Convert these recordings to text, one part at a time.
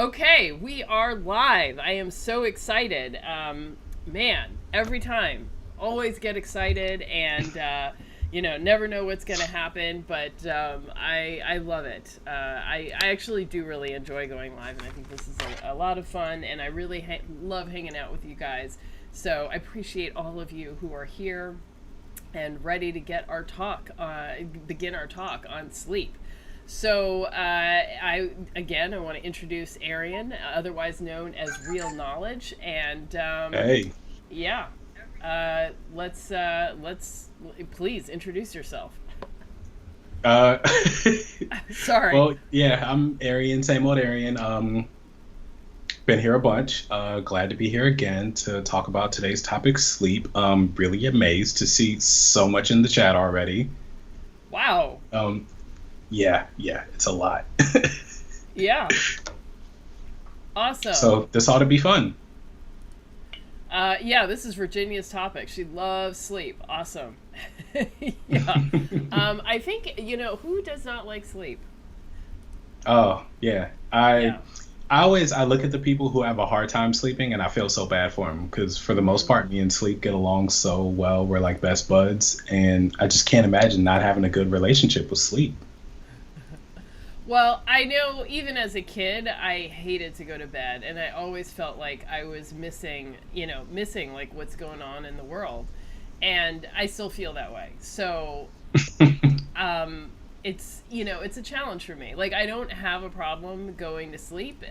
Okay, we are live. I am so excited. Man, every time, always get excited and, never know what's going to happen, but I love it. I actually do really enjoy going live, and I think this is a lot of fun, and I really love hanging out with you guys. So I appreciate all of you who are here and ready to get our talk, begin our talk on sleep. So I want to introduce Arian, otherwise known as Real Knowledge, and Hey. yeah, let's please introduce yourself. Uh, Sorry. well, yeah, I'm Arian, same old Arian. Been here a bunch. Glad to be here again to talk about today's topic, sleep. Really amazed to see so much in the chat already. Wow. Um, yeah, it's a lot. Yeah. Awesome. So this ought to be fun. Yeah, this is Virginia's topic. She loves sleep. Awesome. Yeah. I think, who does not like sleep? Oh, yeah. Yeah. I look at the people who have a hard time sleeping and I feel so bad for them because for the most part, me and sleep get along so well. We're like best buds, and I just can't imagine not having a good relationship with sleep. Well, I know even as a kid, I hated to go to bed, and I always felt like I was missing like what's going on in the world. And I still feel that way. So, it's a challenge for me. Like, I don't have a problem going to sleep,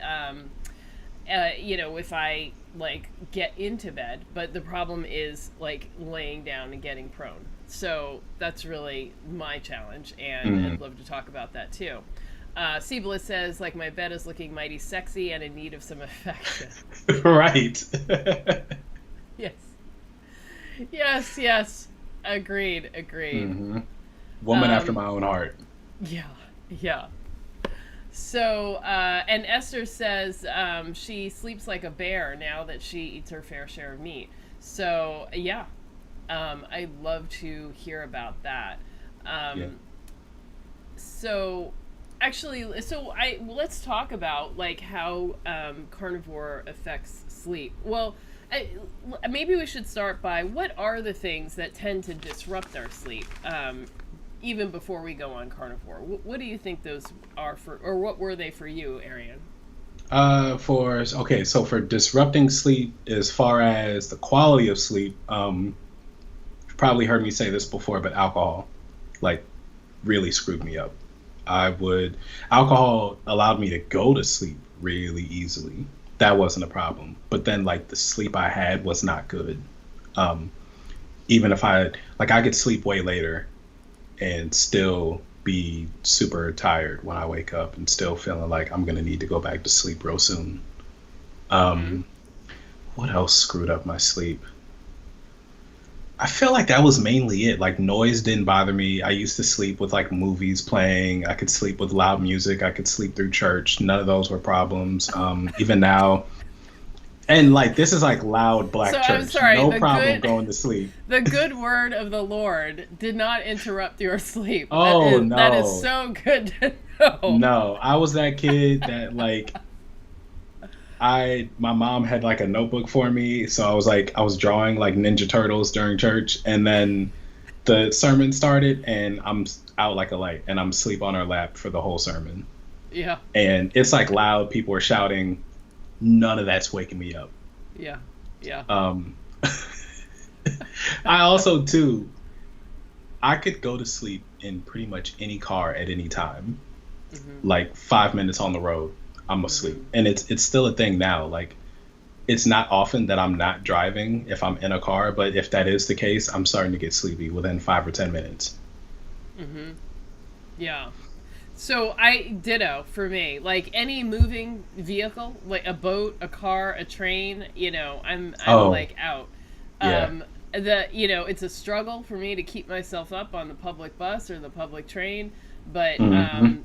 if I like get into bed, but the problem is like laying down and getting prone. So that's really my challenge, and I'd love to talk about that too. Siebel says, like, my bed is looking mighty sexy and in need of some affection. Right. Yes. Yes. Agreed. Woman after my own heart. Yeah. So, and Esther says she sleeps like a bear now that she eats her fair share of meat. So, yeah, I'd love to hear about that. Yeah. So, actually, let's talk about like how carnivore affects sleep. Well, maybe we should start by what are the things that tend to disrupt our sleep, even before we go on carnivore. What do you think those are for, or what were they for you, Arian? So for disrupting sleep, as far as the quality of sleep, you've probably heard me say this before, but alcohol, like, really screwed me up. Alcohol allowed me to go to sleep really easily. That wasn't a problem. But then, like, the sleep I had was not good. Um, Even if I could sleep way later and still be super tired when I wake up and still feeling like I'm gonna need to go back to sleep real soon. Mm-hmm. Um, what else screwed up my sleep? I feel like that was mainly it. Like, noise didn't bother me. I used to sleep with like movies playing. I could sleep with loud music. I could sleep through church. None of those were problems. Even now, and like this is like loud So black I'm church. sorry. No problem going to sleep. The good word of the Lord did not interrupt your sleep. Oh That is no. so good to know. No, I was that kid that like my mom had like a notebook for me, so I was drawing like Ninja Turtles during church, and then the sermon started, and I'm out like a light, and I'm asleep on her lap for the whole sermon, Yeah, and it's like loud, people are shouting, none of that's waking me up. yeah, yeah. Um, I also too, I could go to sleep in pretty much any car at any time, Hmm. like 5 minutes on the road, I'm asleep. Hmm. And it's still a thing now. Like, it's not often that I'm not driving if I'm in a car, but if that is the case, I'm starting to get sleepy within 5 or 10 minutes. Hmm. Yeah. So I ditto for me. Like any moving vehicle, like a boat, a car, a train, I'm Oh, like out. yeah. It's a struggle for me to keep myself up on the public bus or the public train, but Hmm.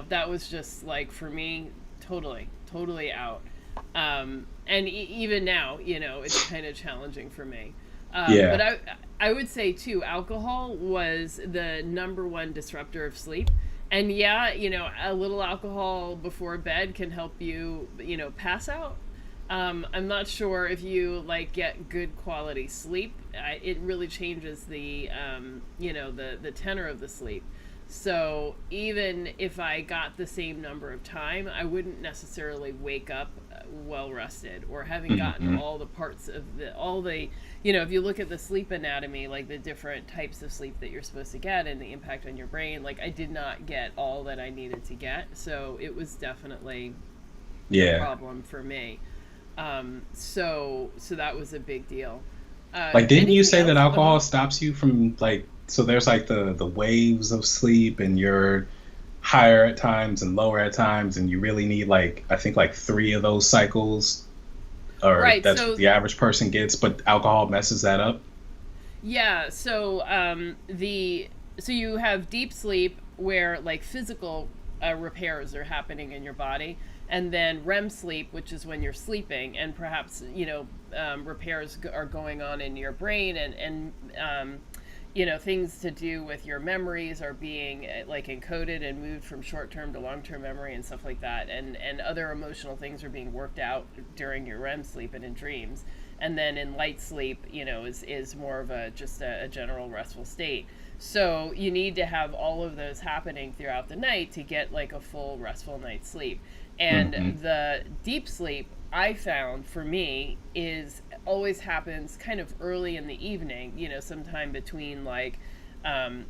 that was just like for me totally out. And even now, it's kind of challenging for me. But Yeah. I would say too, alcohol was the number one disruptor of sleep. And yeah, a little alcohol before bed can help you, pass out. I'm not sure if you like get good quality sleep. It really changes the tenor of the sleep. So even if I got the same number of time, I wouldn't necessarily wake up well rested or having gotten Hmm. all the parts of if you look at the sleep anatomy, like the different types of sleep that you're supposed to get and the impact on your brain, like I did not get all that I needed to get. So it was definitely a Yeah. problem for me. So that was a big deal. Like, didn't you Anything say that else? Uh huh. alcohol stops you from like, so there's like the waves of sleep and you're higher at times and lower at times and you really need like I think like three of those cycles or Right. that's what So the average person gets, but alcohol messes that up. yeah. So you have deep sleep where like physical repairs are happening in your body, and then REM sleep, which is when you're sleeping, and perhaps repairs are going on in your brain, and things to do with your memories are being like encoded and moved from short-term to long-term memory and stuff like that, and other emotional things are being worked out during your REM sleep and in dreams. And then in light sleep, is more of a just a general restful state. So you need to have all of those happening throughout the night to get like a full restful night's sleep. And Hmm. the deep sleep, I found, for me, is always happens kind of early in the evening, sometime between like 10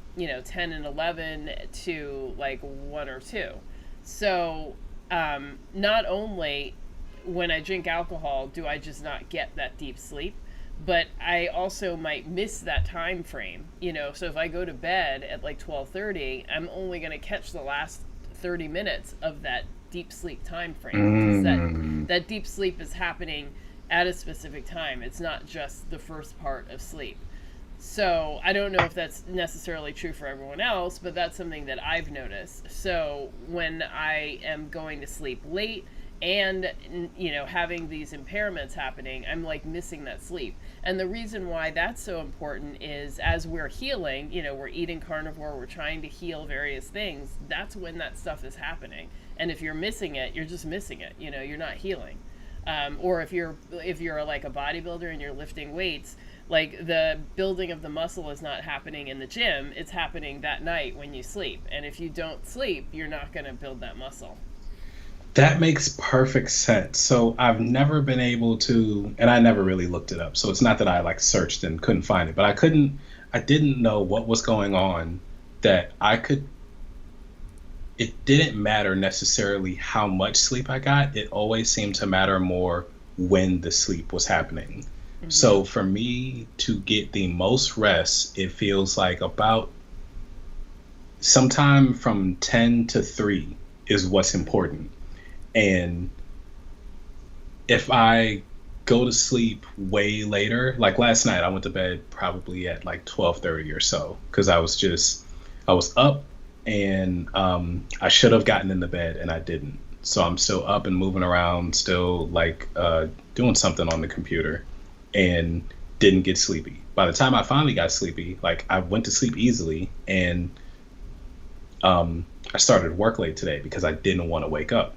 and 11 to like 1 or 2. So not only when I drink alcohol do I just not get that deep sleep, but I also might miss that time frame. So if I go to bed at like 12:30, I'm only going to catch the last 30 minutes of that deep sleep time frame, because Mm. that deep sleep is happening at a specific time. It's not just the first part of sleep. So I don't know if that's necessarily true for everyone else, but that's something that I've noticed. So when I am going to sleep late and having these impairments happening, I'm like missing that sleep. And the reason why that's so important is as we're healing, we're eating carnivore, we're trying to heal various things. That's when that stuff is happening. And if you're missing it, you're just missing it. You're not healing. Or if you're like a bodybuilder and you're lifting weights, like the building of the muscle is not happening in the gym, it's happening that night when you sleep. And if you don't sleep, you're not going to build that muscle. That makes perfect sense. So I've never been able to, and I never really looked it up. So it's not that I like searched and couldn't find it, but I didn't know what was going on that I could, it didn't matter necessarily how much sleep I got. It always seemed to matter more when the sleep was happening. Mm-hmm. So for me to get the most rest, it feels like about sometime from 10 to 3 is what's important. And if I go to sleep way later, like last night, I went to bed probably at like 12:30 or so because I was up and I should have gotten in the bed and I didn't. So I'm still up and moving around, still like doing something on the computer, and didn't get sleepy. By the time I finally got sleepy, like I went to sleep easily, and I started work late today because I didn't want to wake up.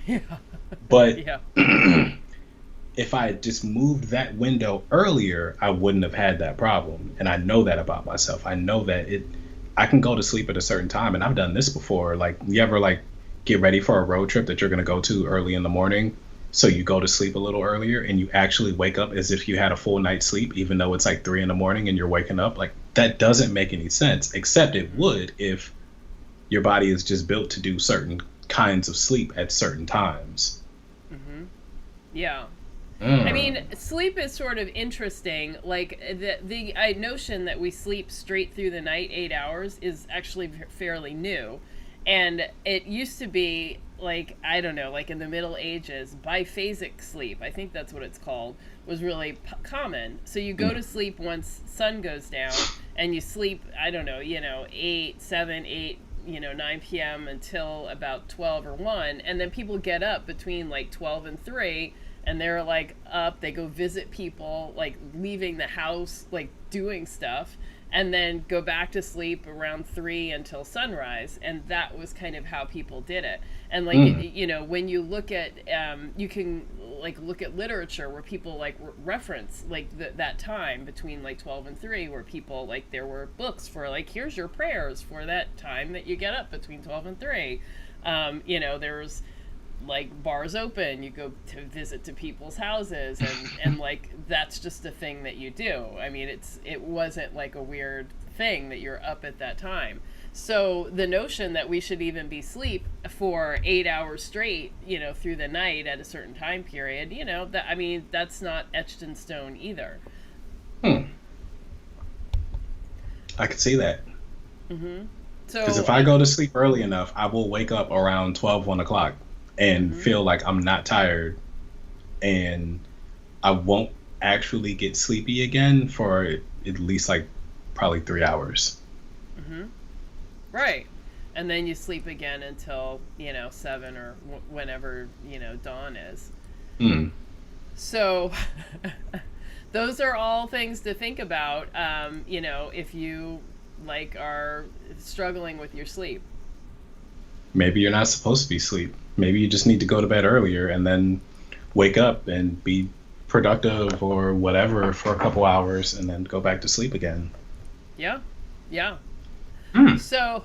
Yeah. But Yeah. if I had just moved that window earlier, I wouldn't have had that problem. And I know that about myself. I know that I can go to sleep at a certain time. And I've done this before. Like, you ever like get ready for a road trip that you're going to go to early in the morning? So you go to sleep a little earlier and you actually wake up as if you had a full night's sleep, even though it's like 3 in the morning and you're waking up. Like, that doesn't make any sense, except it Mm-hmm. would if your body is just built to do certain kinds of sleep at certain times. Mm-hmm. Yeah. I mean, Mm. sleep is sort of interesting. Like the notion that we sleep straight through the night, 8 hours, is actually fairly new, and it used to be like I don't know, like in the Middle Ages, biphasic sleep. I think that's what it's called. Was really common. So you go to sleep once sun goes down, and you sleep. I don't know, 8, 7, 8. 9 p.m. until about 12 or 1, and then people get up between like 12 and 3, and they're like up, they go visit people, like leaving the house, like doing stuff, and then go back to sleep around 3 until sunrise. And that was kind of how people did it. And like, when you look at, you can like look at literature where people like reference like that time between like 12 and 3, where people like, there were books for like, here's your prayers for that time that you get up between 12 and 3. There's like bars open, you go to visit to people's houses, and like that's just a thing that you do. I mean, it wasn't like a weird thing that you're up at that time. So the notion that we should even be asleep for 8 hours straight, through the night at a certain time period, that's not etched in stone either. I could see that. So because if I go to sleep early enough, I will wake up around 12, 1 o'clock and feel like I'm not tired, and I won't actually get sleepy again for at least like probably 3 hours. Right. And then you sleep again until 7 or whenever dawn is. So those are all things to think about, if you like are struggling with your sleep. Maybe you're not supposed to be asleep. Maybe you just need to go to bed earlier and then wake up and be productive or whatever for a couple hours and then go back to sleep again. Yeah. So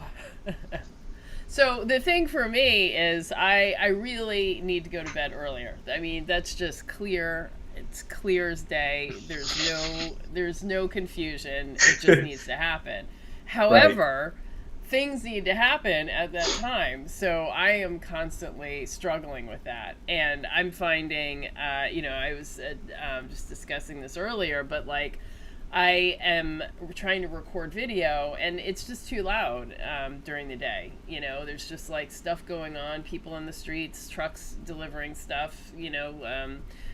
the thing for me is I really need to go to bed earlier. I mean, that's just clear. It's clear as day. There's no confusion. It just needs to happen. However, things need to happen at that time. So I am constantly struggling with that. And I'm finding, I was just discussing this earlier, but like I am trying to record video and it's just too loud during the day. There's just like stuff going on, people in the streets, trucks delivering stuff,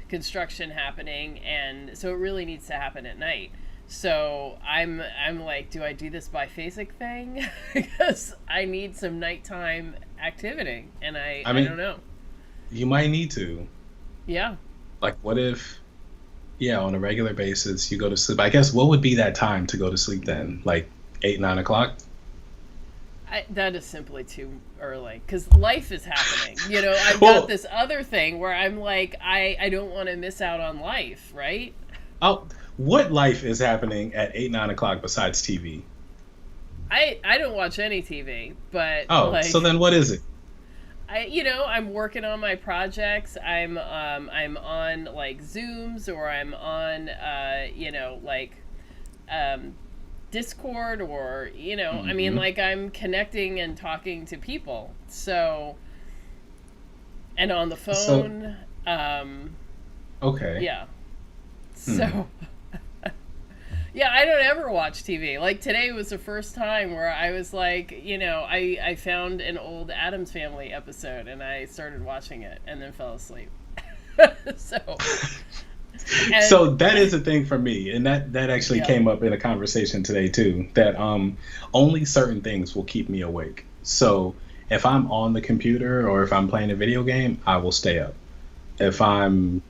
construction happening. And so it really needs to happen at night. So I'm like, do I do this biphasic thing? Because I need some nighttime activity, and I don't know. You might need to. Yeah. Like, what if, on a regular basis, you go to sleep? I guess what would be that time to go to sleep then? Like 8, 9 o'clock? That is simply too early, because life is happening. I've got this other thing where I'm like, I don't want to miss out on life, right? Oh. What life is happening at 8, 9 o'clock besides TV? I don't watch any TV, but so then what is it? I'm working on my projects. I'm on like Zooms, or I'm on Discord, or I mean, like, I'm connecting and talking to people. So, and on the phone. Okay. Yeah. So. Yeah, I don't ever watch TV. Like, today was the first time where I was like, I found an old Addams Family episode and I started watching it and then fell asleep. So that is a thing for me, and that actually came up in a conversation today too, that only certain things will keep me awake. So if I'm on the computer or if I'm playing a video game, I will stay up. If I'm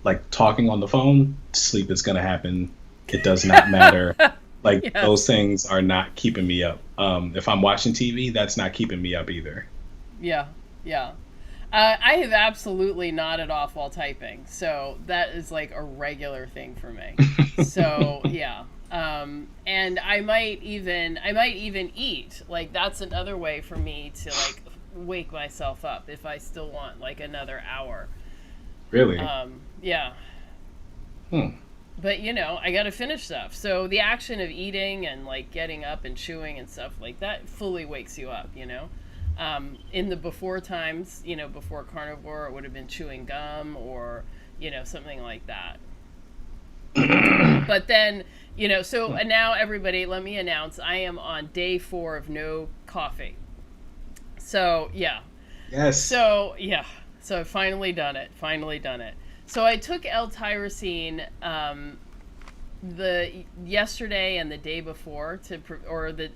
like talking on the phone, sleep is going to happen. It does not matter. Like, those things are not keeping me up. If I'm watching TV, that's not keeping me up either. Yeah. I have absolutely nodded off while typing, so that is like a regular thing for me. So yeah. And I might even eat. Like, that's another way for me to like wake myself up if I still want like another hour. Really? Yeah. But I gotta finish stuff. So the action of eating and like getting up and chewing and stuff like that fully wakes you up, in the before times, before Carnivore, it would have been chewing gum or, something like that. But then, so now everybody, let me announce, I am on day 4 of no coffee. So yeah. Yes. So yeah. So I've finally done it. So I took L-tyrosine the yesterday and the day before or the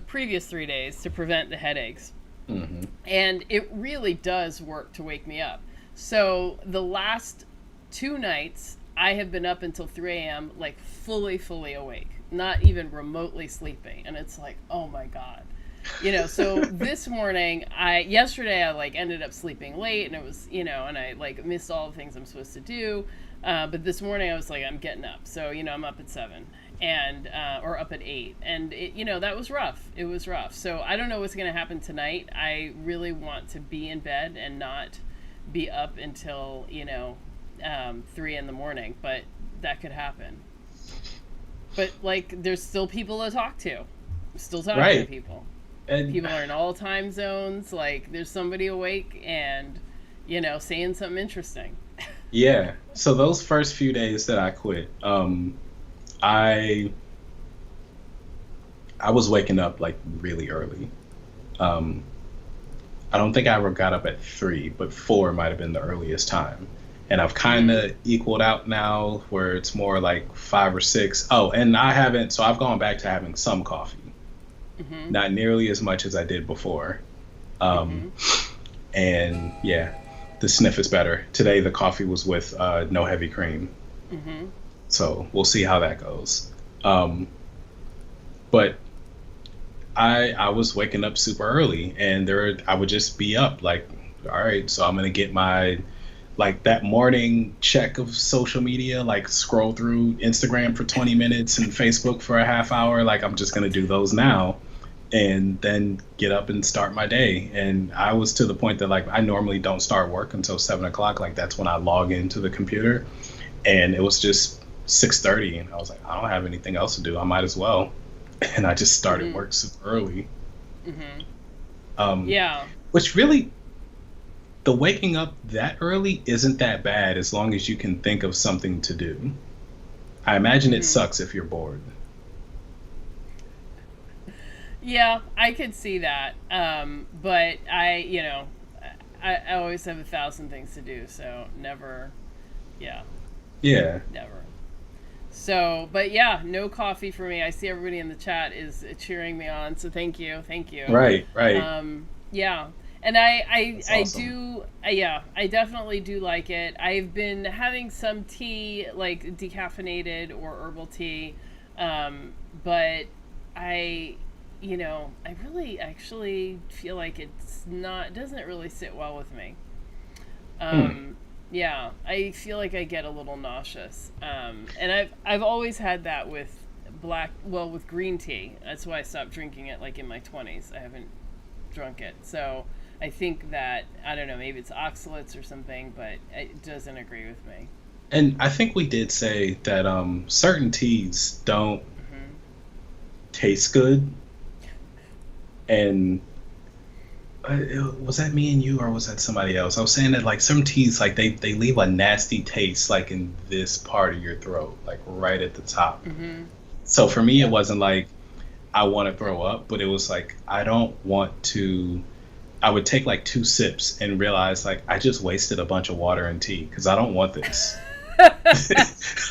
previous 3 days to prevent the headaches. And it really does work to wake me up. So the last 2 nights I have been up until 3 a.m. like fully awake, not even remotely sleeping, and it's like, oh my god. So this morning, yesterday I like ended up sleeping late, and it was, and I like missed all the things I'm supposed to do. But this morning I was like, I'm getting up. So, I'm up at 7 and, or up at 8, and that was rough. It was rough. So I don't know what's going to happen tonight. I really want to be in bed and not be up until, 3 in the morning, but that could happen. But like, there's still people to talk to. I'm still talking to people. And people are in all time zones. Like, there's somebody awake and, saying something interesting. Yeah. So those first few days that I quit, I was waking up like really early. I don't think I ever got up at 3, but 4 might have been the earliest time. And I've kind of equaled out now where it's more like 5 or 6. Oh, and so I've gone back to having some coffee. Mm-hmm. Not nearly as much as I did before. And yeah, the sniff is better. Today the coffee was with no heavy cream. Mm-hmm. So we'll see how that goes. But I was waking up super early, and I would just be up like, all right, so I'm gonna get my like that morning check of social media, like scroll through Instagram for 20 minutes and Facebook for a half hour. Like, I'm just gonna do those now, and then get up and start my day. And I was to the point that like I normally don't start work until 7 o'clock. Like, that's when I log into the computer, and it was just 6:30, and I was like, I don't have anything else to do. I might as well. And I just started work super early. Yeah. Which really, the waking up that early isn't that bad as long as you can think of something to do. I imagine it sucks if you're bored. Yeah, I could see that. But I always have 1,000 things to do, so never, Yeah. Never. So, but yeah, no coffee for me. I see everybody in the chat is cheering me on, so thank you. Right. Yeah, and I awesome. I definitely do like it. I've been having some tea, like decaffeinated or herbal tea, but I really actually feel like it doesn't really sit well with me. Yeah, I feel like I get a little nauseous. And I've always had that with with green tea. That's why I stopped drinking it like in my 20s. I haven't drunk it. So I think that, I don't know, maybe it's oxalates or something, but it doesn't agree with me. And I think we did say that certain teas don't taste good. And was that me and you, or was that somebody else? I was saying that like some teas, like they leave a nasty taste like in this part of your throat, like right at the top. So for me, it wasn't like I want to throw up, but it was like I don't want to. I would take like 2 sips and realize like I just wasted a bunch of water and tea because I don't want this.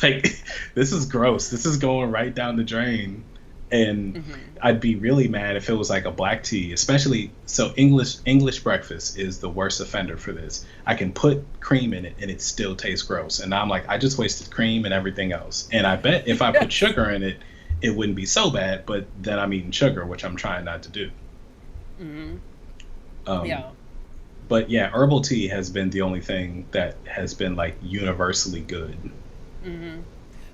Like, this is gross. This is going right down the drain. And I'd be really mad if it was like a black tea, especially so English breakfast is the worst offender for this. I can put cream in it and it still tastes gross. And I'm like, I just wasted cream and everything else. And I bet if I put sugar in it, it wouldn't be so bad, but then I'm eating sugar, which I'm trying not to do. Yeah. But yeah, herbal tea has been the only thing that has been like universally good.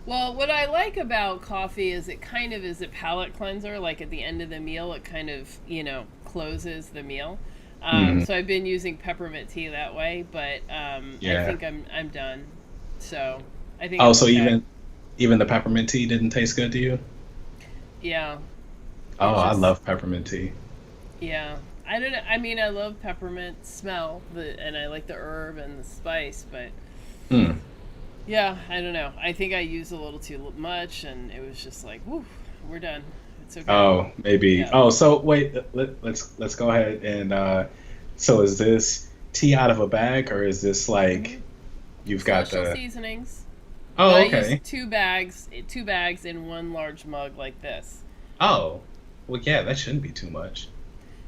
Well, what I like about coffee is it kind of is a palate cleanser. Like at the end of the meal, it kind of, closes the meal. So I've been using peppermint tea that way, but I think I'm done. So I think. Oh, so okay. even the peppermint tea didn't taste good to you? Yeah. Oh, I love peppermint tea. Yeah. I don't know. I mean, I love peppermint smell, and I like the herb and the spice, but. Yeah, I don't know. I think I used a little too much, and it was just like, whew, we're done. It's okay. Oh, maybe. Yeah. Oh, so wait, let's go ahead and so is this tea out of a bag, or is this like you've got special the seasonings? Oh, but okay. I use two bags in one large mug like this. Oh, well, yeah, that shouldn't be too much.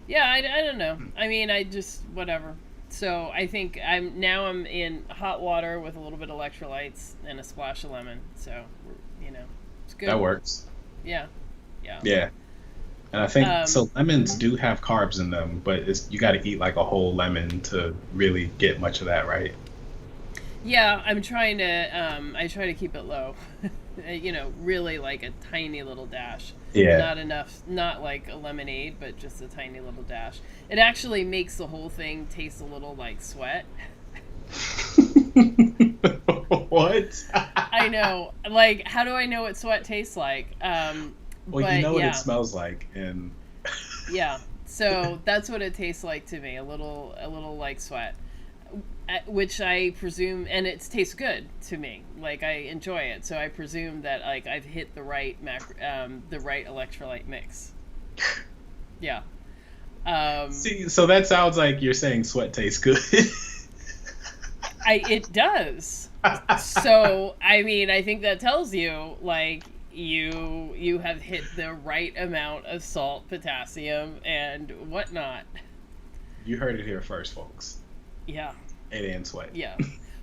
Yeah, I don't know. I mean, I just whatever. So I think I'm in hot water with a little bit of electrolytes and a splash of lemon. So you know, it's That good. works. Yeah, yeah. Yeah. And I think so lemons Mhm. do have carbs in them, but it's you got to eat like a whole lemon to really get much of that, right? Yeah, I'm trying to. I try to keep it low. Really like a tiny little dash. Yeah. Not enough. Not like a lemonade, but just a tiny little dash. It actually makes the whole thing taste a little like sweat. What? I know. Like, how do I know what sweat tastes like? Well, you But know what it yeah, smells like, and yeah. So that's what it tastes like to me. A little like sweat, which I presume, and it tastes good to me. Like I enjoy it, so I presume that like I've hit the right electrolyte mix. Yeah. Um, see, so that sounds like you're saying sweat tastes good. it does. So I mean, I think that tells you like you have hit the right amount of salt, potassium, and whatnot. You heard it here first, folks. Yeah, It ain't sweat. yeah.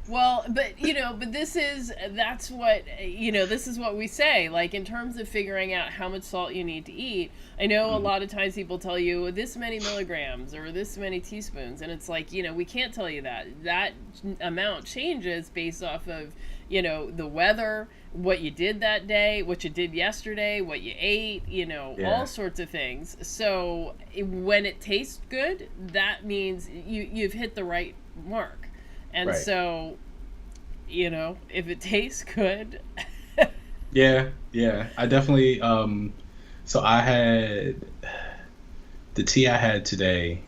Well, but this is what we say. Like in terms of figuring out how much salt you need to eat, I know a Mhm. lot of times people tell you this many milligrams or this many teaspoons, and it's like we can't tell you that. That amount changes based off of the weather, what you did that day, what you did yesterday, what you ate, all Yeah, sorts of things. So when it tastes good, that means you've hit the right mark. And right. so, if it tastes good, Yeah, yeah. I definitely so I had the tea I had today,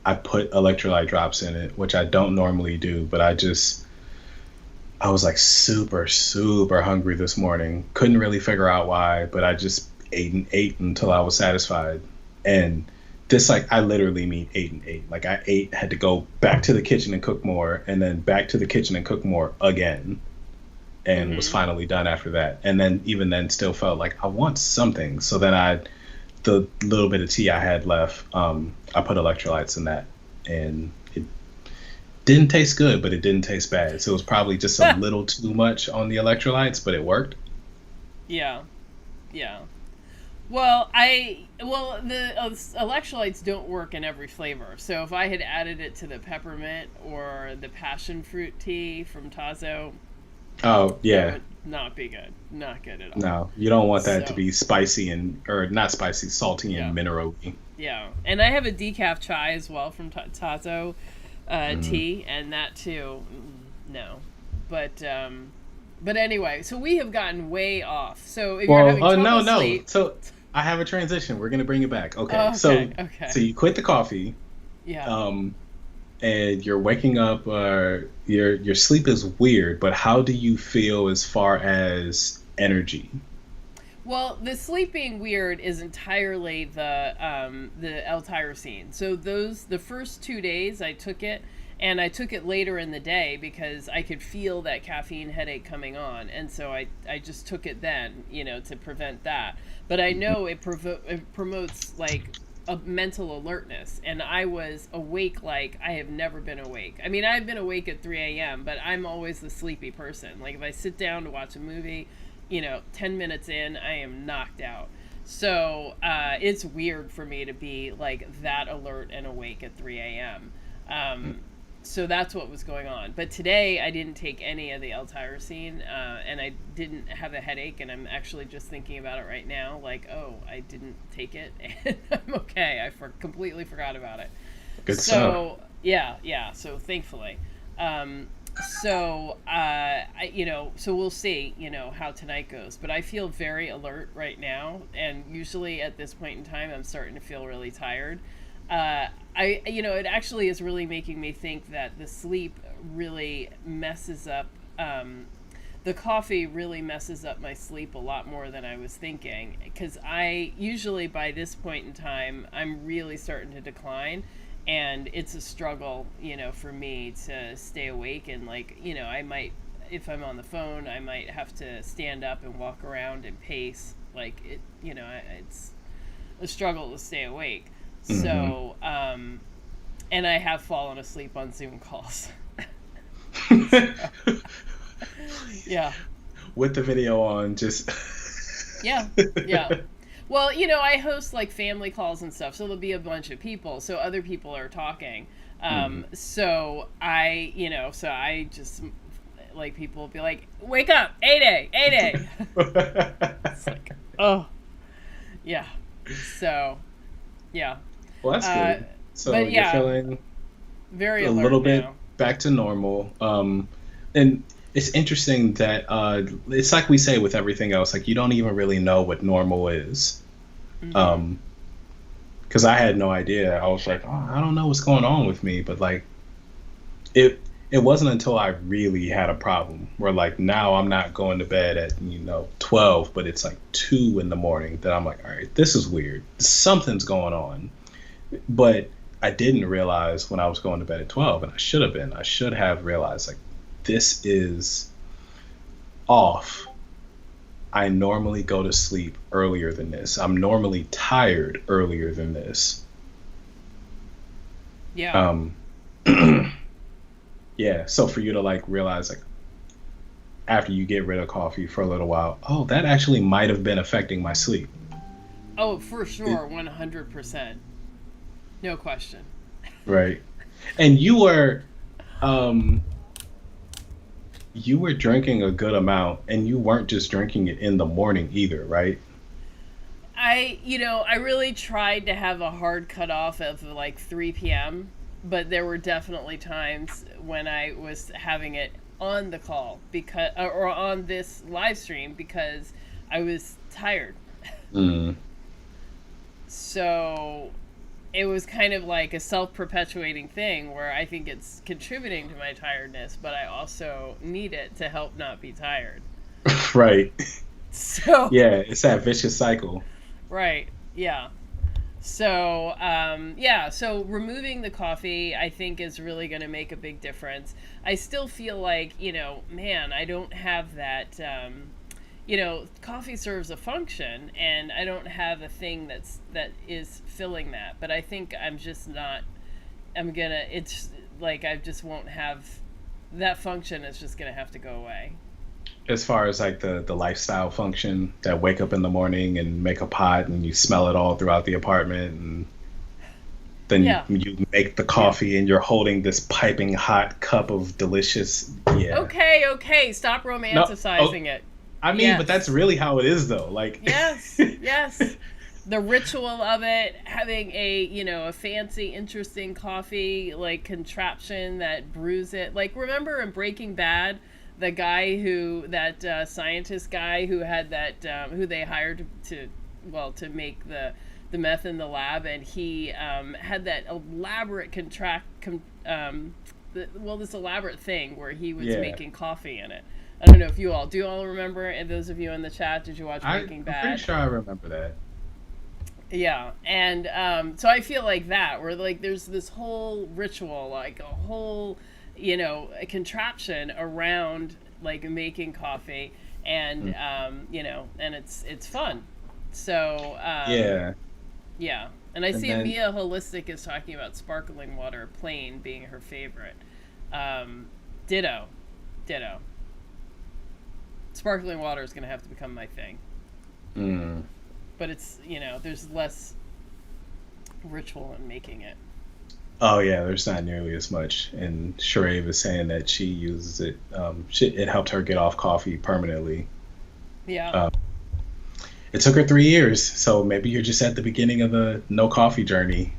I put electrolyte drops in it, which I don't normally do, but I was like super, super hungry this morning. Couldn't really figure out why, but I just ate and ate until I was satisfied. And this, like, I literally mean ate and ate. Like, I ate, had to go back to the kitchen and cook more, and then back to the kitchen and cook more again, and was hmm finally done after that. And then, even then, still felt like I want something. So then the little bit of tea I had left, I put electrolytes in that, and it didn't taste good, but it didn't taste bad. So it was probably just a little too much on the electrolytes, but it worked. yeah, yeah. The electrolytes don't work in every flavor. So if I had added it to the peppermint or the passion fruit tea from Tazo, Oh that yeah, would not be good. Not good at all. no, you don't want that to So be spicy and or not spicy, salty yeah, and mineral-y. yeah. And I have a decaf chai as well from Tazo Mm. tea, and that too, no. But but anyway, so we have gotten way off. So if you're Well, having oh no, trouble no. sleep, So I have a transition. We're gonna bring it back. Okay, oh, okay, so okay, you quit the coffee, yeah. um, and you're waking up. Your sleep is weird, but how do you feel as far as energy? Well, the sleep being weird is entirely the L-tyrosine. So the first 2 days I took it, and I took it later in the day because I could feel that caffeine headache coming on, and so I just took it then, to prevent that. But I know it promotes like a mental alertness, and I was awake like I have never been awake. I mean, I've been awake at 3 a.m., but I'm always the sleepy person. Like if I sit down to watch a movie, 10 minutes in, I am knocked out. So it's weird for me to be like that alert and awake at 3 a.m. Um, so that's what was going on. But today I didn't take any of the L-tyrosine, and I didn't have a headache. And I'm actually just thinking about it right now. Like, oh, I didn't take it, and I'm okay. Completely forgot about it. Good stuff. So yeah, yeah. So thankfully, um, so we'll see, how tonight goes. But I feel very alert right now, and usually at this point in time, I'm starting to feel really tired. It actually is really making me think that the sleep really messes up. The coffee really messes up my sleep a lot more than I was thinking. Because I usually, by this point in time, I'm really starting to decline. And it's a struggle, for me to stay awake. And, like, I might, if I'm on the phone, I might have to stand up and walk around and pace. Like, it's a struggle to stay awake. Hmm. So, And I have fallen asleep on Zoom calls. Yeah. With the video on, just Yeah. Yeah. Well, I host like family calls and stuff, so there'll be a bunch of people, so other people are talking. Mhm. So I just like people will be like, "Wake up, 8A, 8A." It's like, oh, yeah. So, yeah. Well, that's Uh, good. So but you're yeah, feeling very a little alert bit now. back to normal. And it's interesting that it's like we say with everything else, like you don't even really know what normal is. Hmm. Um, because I had no idea. I was like, oh, I don't know what's going on with me, but like it it wasn't until I really had a problem where like now I'm not going to bed at 12, but it's like 2 in the morning that I'm like, all right, this is weird. Something's going on. But I didn't realize when I was going to bed at 12, and I should have been. I should have realized like this is off. I normally go to sleep earlier than this. I'm normally tired earlier than this. Yeah. Um, yeah. So for you to like realize like after you get rid of coffee for a little while, oh, that actually might have been affecting my sleep. Oh, for It, sure, 100%. No question. right. And um you were drinking a good amount, and you weren't just drinking it in the morning either, right? I really tried to have a hard cutoff of like 3 p.m., but there were definitely times when I was having it on the call or on this live stream because I was tired. Mm. So it was kind of like a self-perpetuating thing where I think it's contributing to my tiredness, but I also need it to help not be tired. Right. So, Yeah, it's that vicious cycle. right. Yeah. So removing the coffee, I think, is really going to make a big difference. I still feel like, man, I don't have that. Coffee serves a function, and I don't have a thing that is filling that. But I think I'm just not. I'm gonna. It's like I just won't have that function. Is just gonna have to go away. As far as like the lifestyle function, that wake up in the morning and make a pot and you smell it all throughout the apartment, and then Yeah. you make the Yeah. coffee and you're holding this piping hot cup of delicious, yeah. Okay. Okay. Stop No, oh, romanticizing it. I mean, but that's Yes. really how it is though. Like Yes, yes. The ritual of it, having a fancy, interesting coffee like contraption that brews it. Like, remember in Breaking Bad, the guy that scientist guy who had that who they hired to make the meth in the lab, and he had that elaborate this elaborate thing where he was yeah. making coffee in it. I don't know if you all remember, and those of you in the chat, did you watch Breaking I'm pretty Bad? sure I remember that. Yeah, and so I feel like that, where like there's this whole ritual, like a whole, a contraption around like making coffee, and Mm. and it's fun. So Yeah. yeah, and I And see then Mia Holistic is talking about sparkling water, plain being her favorite. Um, ditto, ditto. Sparkling water is gonna have to become my thing, mm, but it's there's less ritual in making it. oh yeah, there's not nearly as much. And Sheree was saying that she uses it. It helped her get off coffee permanently. Yeah. Uh, it took her 3 years, so maybe you're just at the beginning of a no coffee journey.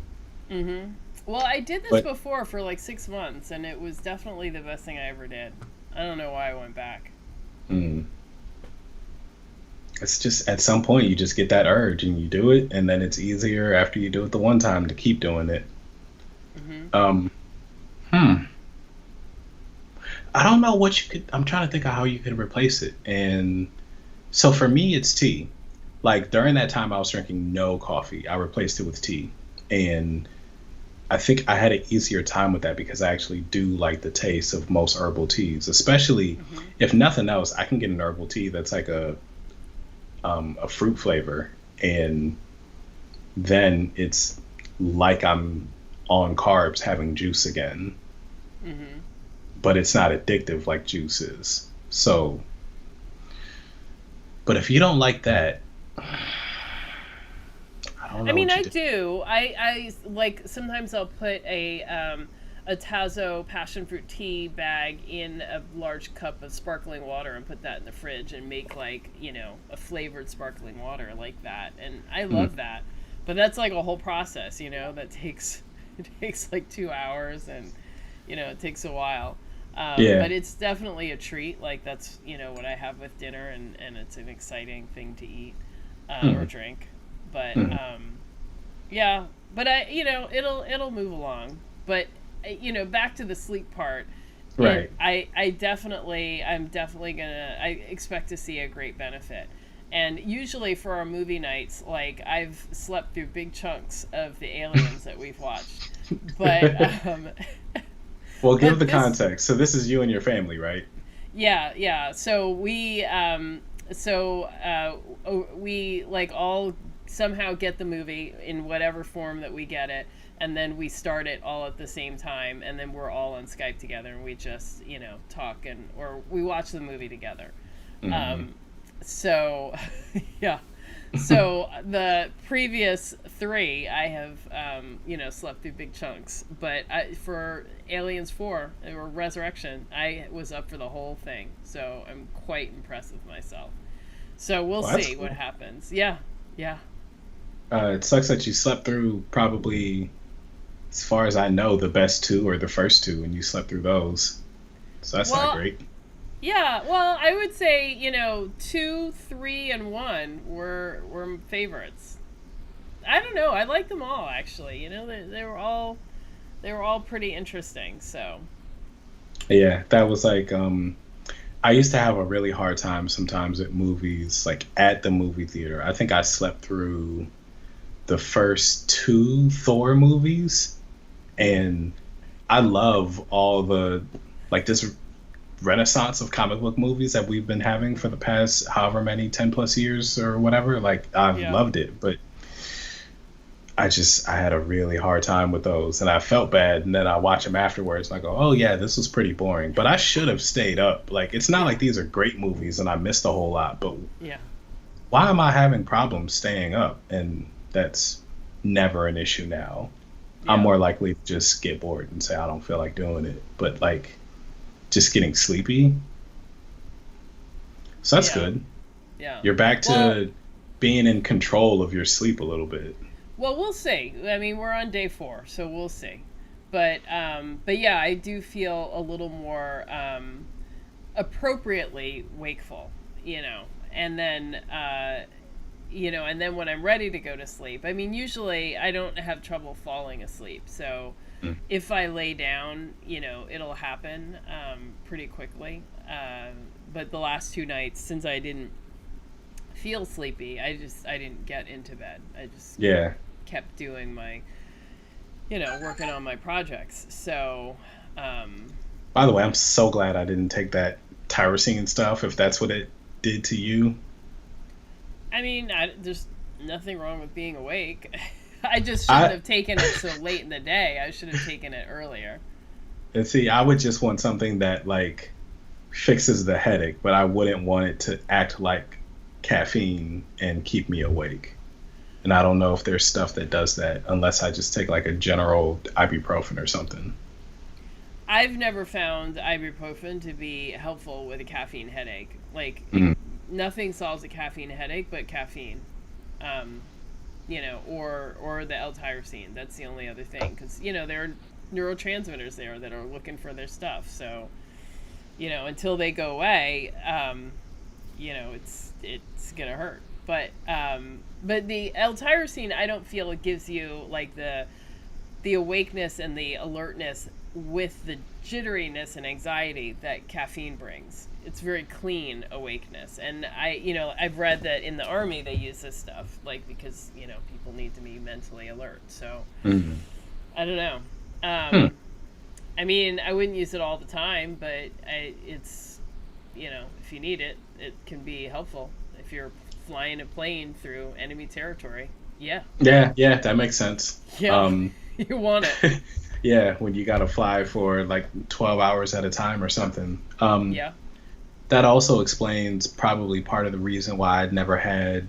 Mm-hmm. Well, I did this But before for like 6 months, and it was definitely the best thing I ever did. I don't know why I went back. mm, it's just at some point you just get that urge and you do it, and then it's easier after you do it the one time to keep doing it. Mm-hmm. Um, hmm. I don't know what you could. I'm trying to think of how you could replace it. And so for me, it's tea. Like during that time, I was drinking no coffee. I replaced it with tea, and I think I had an easier time with that because I actually do like the taste of most herbal teas, especially Mm-hmm. if nothing else. I can get an herbal tea that's like a fruit flavor, and then it's like I'm on carbs having juice again, Hmm. but it's not addictive like juice is. So, but if you don't like that, I don't I know mean, what you I do. do. I like sometimes I'll put a Tazo passion fruit tea bag in a large cup of sparkling water and put that in the fridge and make like, a flavored sparkling water like that. And I Mm, love that. But that's like a whole process, that takes it takes like 2 hours, and it takes a while. yeah. But it's definitely a treat. Like that's what I have with dinner, and it's an exciting thing to eat or Mm, drink. But mm, yeah, but it'll move along. But back to the sleep part. right. I'm definitely gonna. I expect to see a great benefit. And usually for our movie nights, like I've slept through big chunks of the aliens that we've watched. But Well, give but the this context. So this is you and your family, right? Yeah, yeah. We like all somehow get the movie in whatever form that we get it, and then we start it all at the same time, and then we're all on Skype together, and we just talk, and or we watch the movie together. Mm. Um, so yeah. So the previous three, I have slept through big chunks, but for Aliens 4 or Resurrection, I was up for the whole thing. So I'm quite impressed with myself. So we'll Well, that's see what cool. happens. Yeah, yeah. It sucks that you slept through probably, as far as I know, the best two or the first two, and you slept through those. So that's not Well, great. yeah. Well, I would say 2, 3, and 1 were favorites. I don't know. I like them all actually. They were all pretty interesting. So Yeah, that was like I used to have a really hard time sometimes at movies, like at the movie theater. I think I slept through the first two Thor movies, and I love all the like this renaissance of comic book movies that we've been having for the past however many 10 plus years or whatever. Like I've yeah. loved it, but I had a really hard time with those, and I felt bad. And then I watch them afterwards, and I go, "Oh yeah, this was pretty boring." But I should have stayed up. Like it's not like Yeah. these are great movies, and I missed a whole lot. But Yeah. why am I having problems staying up? And that's never an issue now. I'm Yeah. more likely to just get bored and say I don't feel like doing it. But like just getting sleepy, so that's Yeah. good. Yeah. You're back Well, to being in control of your sleep a little bit. well, we'll see. I mean, we're on day 4, so we'll see. But yeah, I do feel a little more appropriately wakeful, and then and then when I'm ready to go to sleep, I mean, usually I don't have trouble falling asleep. So Mm. if I lay down, it'll happen pretty quickly. But the last 2 nights, since I didn't feel sleepy, I didn't get into bed. I just Yeah. kept doing my, working on my projects. So, um, By the way, I'm so glad I didn't take that tyrosine stuff if that's what it did to you. I mean, there's nothing wrong with being awake. I just shouldn't I have taken it so late in the day. I should have taken it earlier. and see, I would just want something that like fixes the headache, but I wouldn't want it to act like caffeine and keep me awake. And I don't know if there's stuff that does that unless I just take like a general ibuprofen or something. I've never found ibuprofen to be helpful with a caffeine headache. Like, Mm. nothing solves a caffeine headache but caffeine. Um, or the L-tyrosine. That's the only other thing, because there are neurotransmitters there that are looking for their stuff. So, until they go away, it's gonna hurt. But the L-tyrosine, I don't feel it gives you like the awakeness and the alertness with the jitteriness and anxiety that caffeine brings. It's very clean awakeness. And I've read that in the army they use this stuff, like, because, people need to be mentally alert. So Mm. I don't know. Hmm. I mean, I wouldn't use it all the time, but it's, if you need it, it can be helpful. If you're flying a plane through enemy territory, Yeah. Yeah, that makes sense. Yeah. Um, You want it. yeah, when you gotta fly for like 12 hours at a time or something. Yeah. That also explains probably part of the reason why I'd never had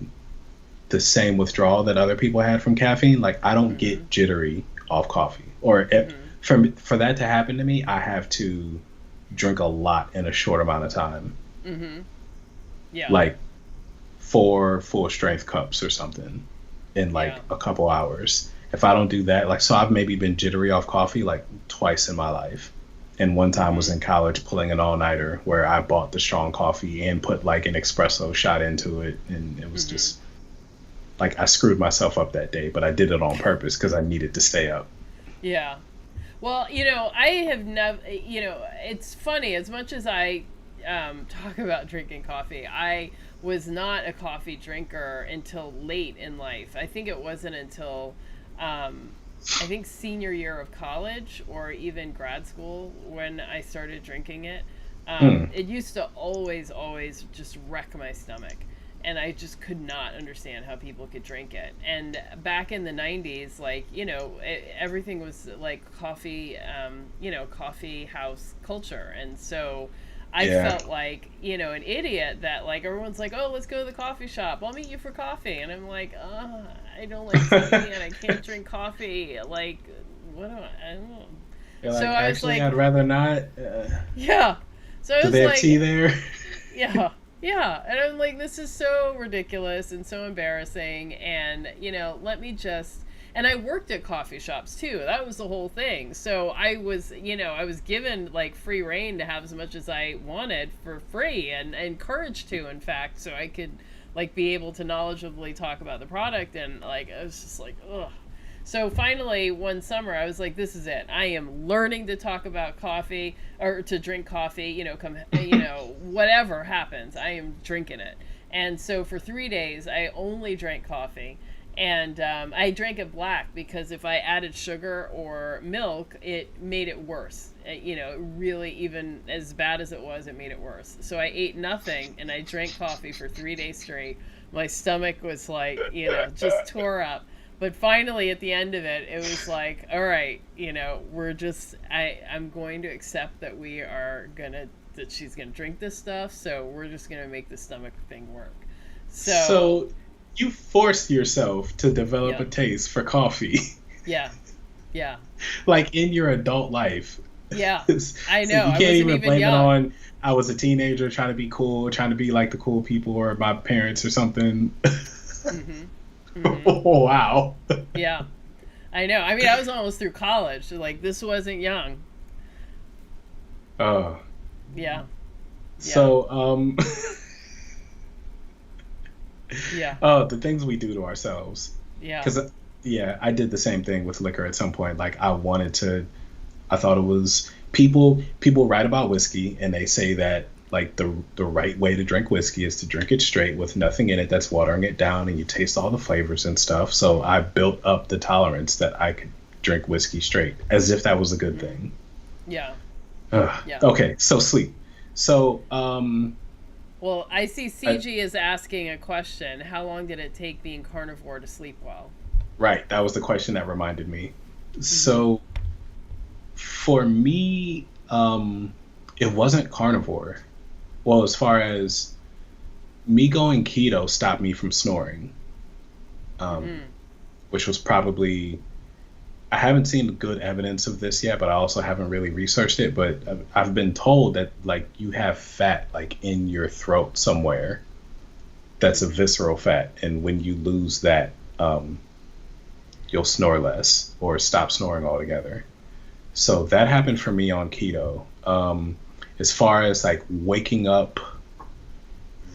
the same withdrawal that other people had from caffeine. Like I don't Mm-hmm. get jittery off coffee, or Mm-hmm. for that to happen to me, I have to drink a lot in a short amount of time, Mm-hmm. Yeah. like 4 full strength cups or something in like Yeah. a couple hours. If I don't do that, like so, I've maybe been jittery off coffee like twice in my life. And one time was Mm-hmm. in college pulling an all nighter where I bought the strong coffee and put like an espresso shot into it, and it was Mm-hmm. just like I screwed myself up that day, but I did it on purpose because I needed to stay up. Yeah. Well, I have never, it's funny, as much as I talk about drinking coffee, I was not a coffee drinker until late in life. I think it wasn't until, um, I think senior year of college or even grad school when I started drinking it. Hmm. It used to always just wreck my stomach. And I just could not understand how people could drink it. And back in the 90s, like, everything was like coffee, coffee house culture. And so I Yeah. felt like, an idiot that like everyone's like, oh, let's go to the coffee shop. I'll meet you for coffee. And I'm like, I don't like tea and I can't drink coffee. Like, what do I don't know. You're So like, I was actually, like, I'd rather not. yeah. So I Do was they have tea like, there? yeah, yeah. And I'm like, this is so ridiculous and so embarrassing. And, let me just. And I worked at coffee shops too. That was the whole thing. So I was given like free reign to have as much as I wanted for free and encouraged to, in fact, so I could like be able to knowledgeably talk about the product. And like, I was just like, ugh. So finally, one summer, I was like, "This is it. I am learning to talk about coffee or to drink coffee. Whatever happens, I am drinking it." And so for 3 days, I only drank coffee, and I drank it black because if I added sugar or milk, it made it worse. Really, even as bad as it was, it made it worse. So I ate nothing, and I drank coffee for 3 days straight. My stomach was like, just tore up. But finally, at the end of it, it was like, all right, I'm going to accept that that she's gonna drink this stuff, so we're just gonna make the stomach thing work. So, So you forced yourself to develop a yeah, taste for coffee, yeah, yeah, like in your adult life. yeah. I So know. you I can't wasn't even even blame it young. on I was a teenager trying to be cool, trying to be like the cool people or my parents or something. Mm-hmm. Mm-hmm. Oh, wow. Yeah, I know. I mean, I was almost through college, so like this wasn't young. Uh, Yeah, yeah, so yeah, the things we do to ourselves. yeah. Because yeah, I did the same thing with liquor at some point. Like I wanted to I thought it was people write about whiskey and they say that like the right way to drink whiskey is to drink it straight with nothing in it that's watering it down and you taste all the flavors and stuff. So I built up the tolerance that I could drink whiskey straight as if that was a good Mm-hmm. thing. Yeah, yeah. Okay, so sleep. So Well, I see I, CG is asking a question. How long did it take being carnivore to sleep well? right, that was the question that reminded me. Mm-hmm. So for me, it wasn't carnivore. Well, as far as me going keto stopped me from snoring, um, Mm-hmm. which was probably I haven't seen good evidence of this yet, but I also haven't really researched it. But I've been told that like you have fat like in your throat somewhere that's a Mm-hmm. visceral fat, and when you lose that, um, you'll snore less or stop snoring altogether. So that happened for me on keto. As far as like waking up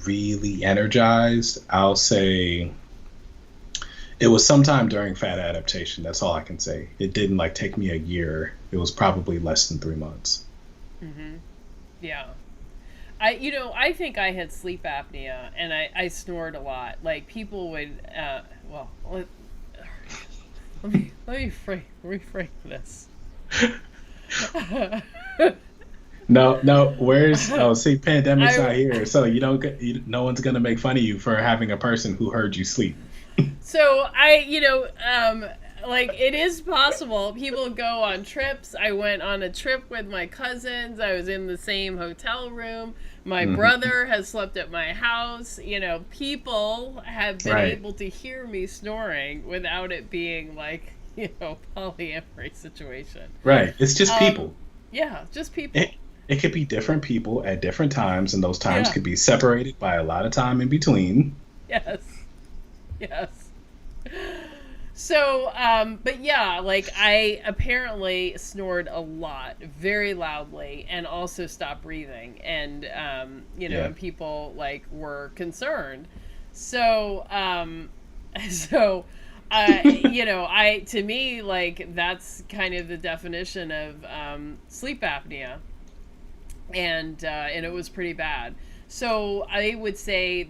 really energized, I'll say it was sometime during fat adaptation. That's all I can say. It didn't like take me a year. It was probably less than 3 months. Mm-hmm. Yeah. I think I had sleep apnea and I snored a lot. Like people would, well, let me reframe this. No, where's oh see, pandemic's I, not here, so you don't get no one's gonna make fun of you for having a person who heard you sleep. So like it is possible. People go on trips. I went on a trip with my cousins. I was in the same hotel room. My Hmm. brother has slept at my house. People have been Right. able to hear me snoring without it being like, polyamory situation. Right. It's just Um, people. yeah, just It people. it could be different people at different times, and those times Yeah. could be separated by a lot of time in between. Yes. Yes. So, but yeah, like I apparently snored a lot, very loudly, and also stopped breathing, and Yeah. and people like were concerned. So, so, I to me like that's kind of the definition of sleep apnea, and it was pretty bad. So I would say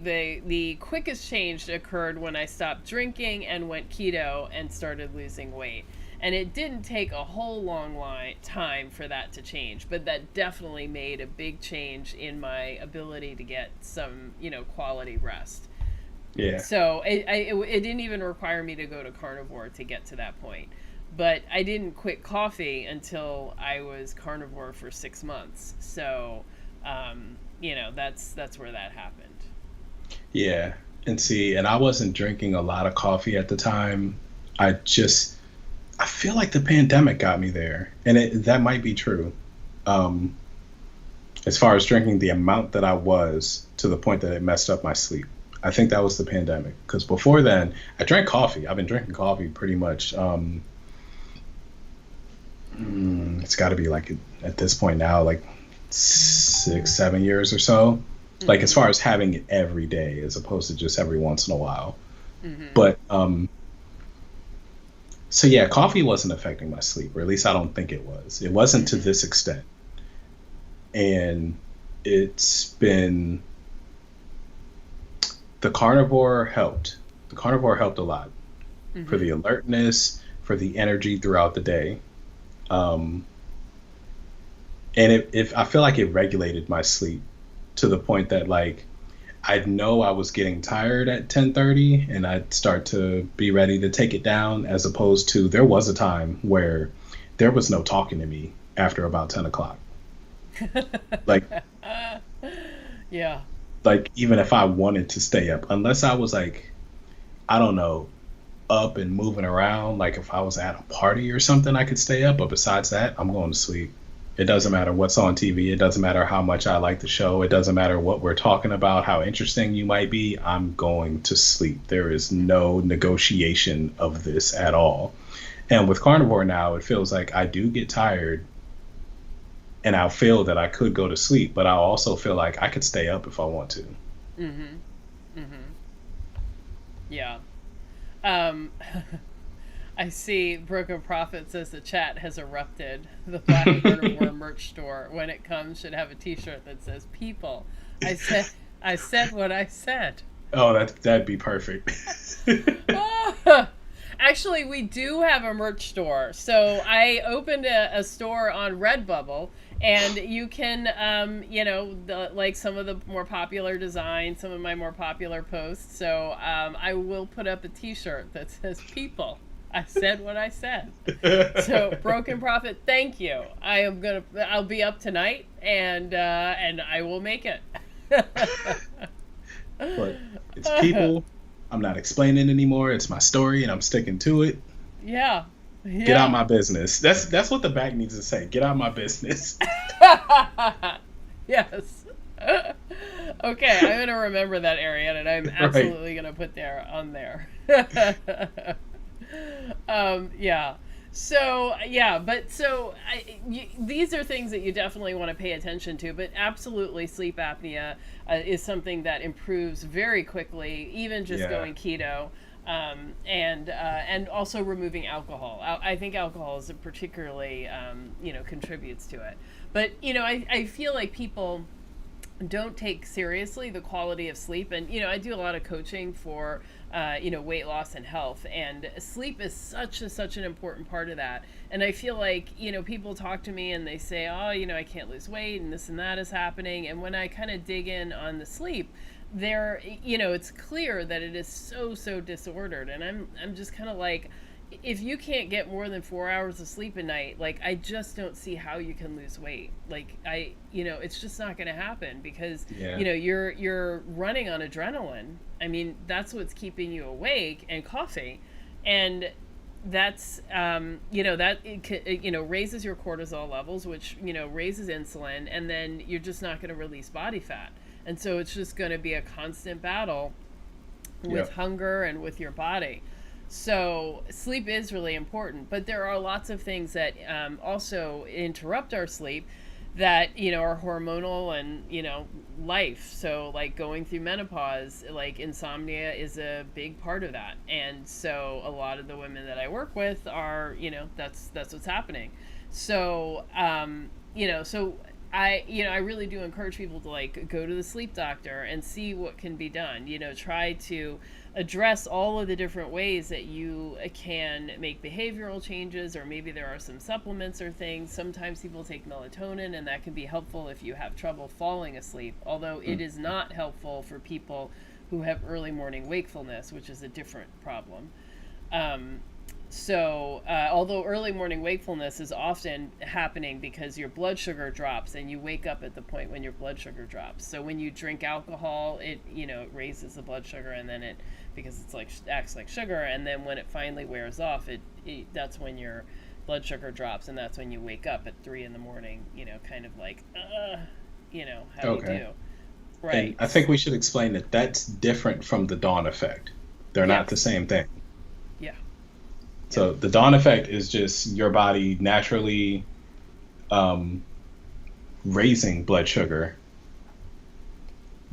the quickest change occurred when I stopped drinking and went keto and started losing weight. And it didn't take a whole time for that to change, but that definitely made a big change in my ability to get some, quality rest. Yeah. So it didn't even require me to go to carnivore to get to that point. But I didn't quit coffee until I was carnivore for 6 months. So, that's where that happened. Yeah. And see, and I wasn't drinking a lot of coffee at the time. I just I feel like the pandemic got me there, and that might be true. Um, as far as drinking the amount that I was to the point that it messed up my sleep. I think that was the pandemic because before then I drank coffee. I've been drinking coffee pretty much. It's got to be like at this point now, like 6, 7 years or so. Like as Mm-hmm. far as having it every day as opposed to just every once in a while. Mm-hmm. But so yeah, coffee wasn't affecting my sleep, or at least I don't think it was. It wasn't to Mm-hmm. this extent, and it's been the carnivore helped. The carnivore helped a lot for Mm-hmm. the alertness, for the energy throughout the day. Um, and if I feel like it regulated my sleep to the point that like I'd know I was getting tired at 10:30 and I'd start to be ready to take it down as opposed to there was a time where there was no talking to me after about 10 o'clock. Like Yeah. like even if I wanted to stay up, unless I was like, I don't know, up and moving around, like if I was at a party or something, I could stay up. But besides that, I'm going to sleep. It doesn't matter what's on TV. It doesn't matter how much I like the show. It doesn't matter what we're talking about, how interesting you might be. I'm going to sleep. There is no negotiation of this at all. And with carnivore now, it feels like I do get tired and I'll feel that I could go to sleep, but I'll also feel like I could stay up if I want to. Mm-hmm. Mm-hmm. Yeah. Um, I see Broken Prophet says the chat has erupted. The Black Carnivore merch store, when it comes, should have a T-shirt that says "People." I said, I said what I said. Oh, that'd be perfect. Ah! Actually, we do have a merch store. So I opened a store on Redbubble, and you can, like some of the more popular designs, some of my more popular posts. So I will put up a T-shirt that says "People." I said what I said. So Broken Prophet, thank you. I'll be up tonight, and I will make it. But it's people. I'm not explaining anymore. It's my story, and I'm sticking to it. Yeah, Get out yeah. my business. That's what the back needs to say. Get out my business. Yes. Okay, I'm gonna remember that, Ariane, and I'm Right. absolutely gonna put there on there. Yeah. So yeah, but these are things that you definitely want to pay attention to. But absolutely, sleep apnea is something that improves very quickly, even just Yeah. going keto. And also removing alcohol. I think alcohol is particularly contributes to it. But I feel like people don't take seriously the quality of sleep. And I do a lot of coaching for weight loss and health, and sleep is such an important part of that. And I feel like people talk to me and they say, oh, I can't lose weight and this and that is happening. And when I kind of dig in on the sleep, there, it's clear that it is so disordered, and I'm just kind of like, if you can't get more than 4 hours of sleep a night, like, I just don't see how you can lose weight. Like, it's just not going to happen, because Yeah. you're running on adrenaline. I mean, that's what's keeping you awake, and coffee, and that's that raises your cortisol levels, which raises insulin, and then you're just not going to release body fat, and so it's just going to be a constant battle with Yep. hunger and with your body. So sleep is really important, but there are lots of things that also interrupt our sleep, that are hormonal, and life. So, like, going through menopause, like, insomnia is a big part of that, and so a lot of the women that I work with are, that's what's happening. So so I really do encourage people to, like, go to the sleep doctor and see what can be done. Try to address all of the different ways that you can make behavioral changes, or maybe there are some supplements or things. Sometimes people take melatonin, and that can be helpful if you have trouble falling asleep, although it is not helpful for people who have early morning wakefulness, which is a different problem. Although early morning wakefulness is often happening because your blood sugar drops, and you wake up at the point when your blood sugar drops. So when you drink alcohol, it it raises the blood sugar, and then because it's like, acts like sugar, and then when it finally wears off, that's when your blood sugar drops, and that's when you wake up at 3 in the morning, kind of like, how do you Okay. do? And Right. I think we should explain that that's different from the dawn effect. They're not the Yes. same thing. Yeah. Yep. So the dawn effect is just your body naturally um, raising blood sugar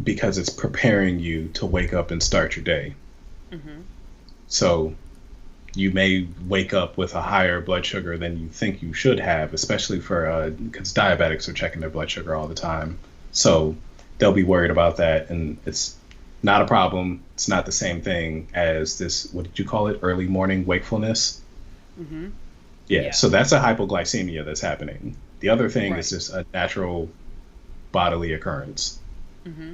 because it's preparing you to wake up and start your day. Mm-hmm. So you may wake up with a higher blood sugar than you think you should have, especially for because diabetics are checking their blood sugar all the time. So they'll be worried about that, and it's not a problem. It's not the same thing as this. What did you call it? Early morning wakefulness. Mm-hmm. Yeah. Yeah. So that's a hypoglycemia that's happening. The other thing is Right. just a natural bodily occurrence. Mm-hmm.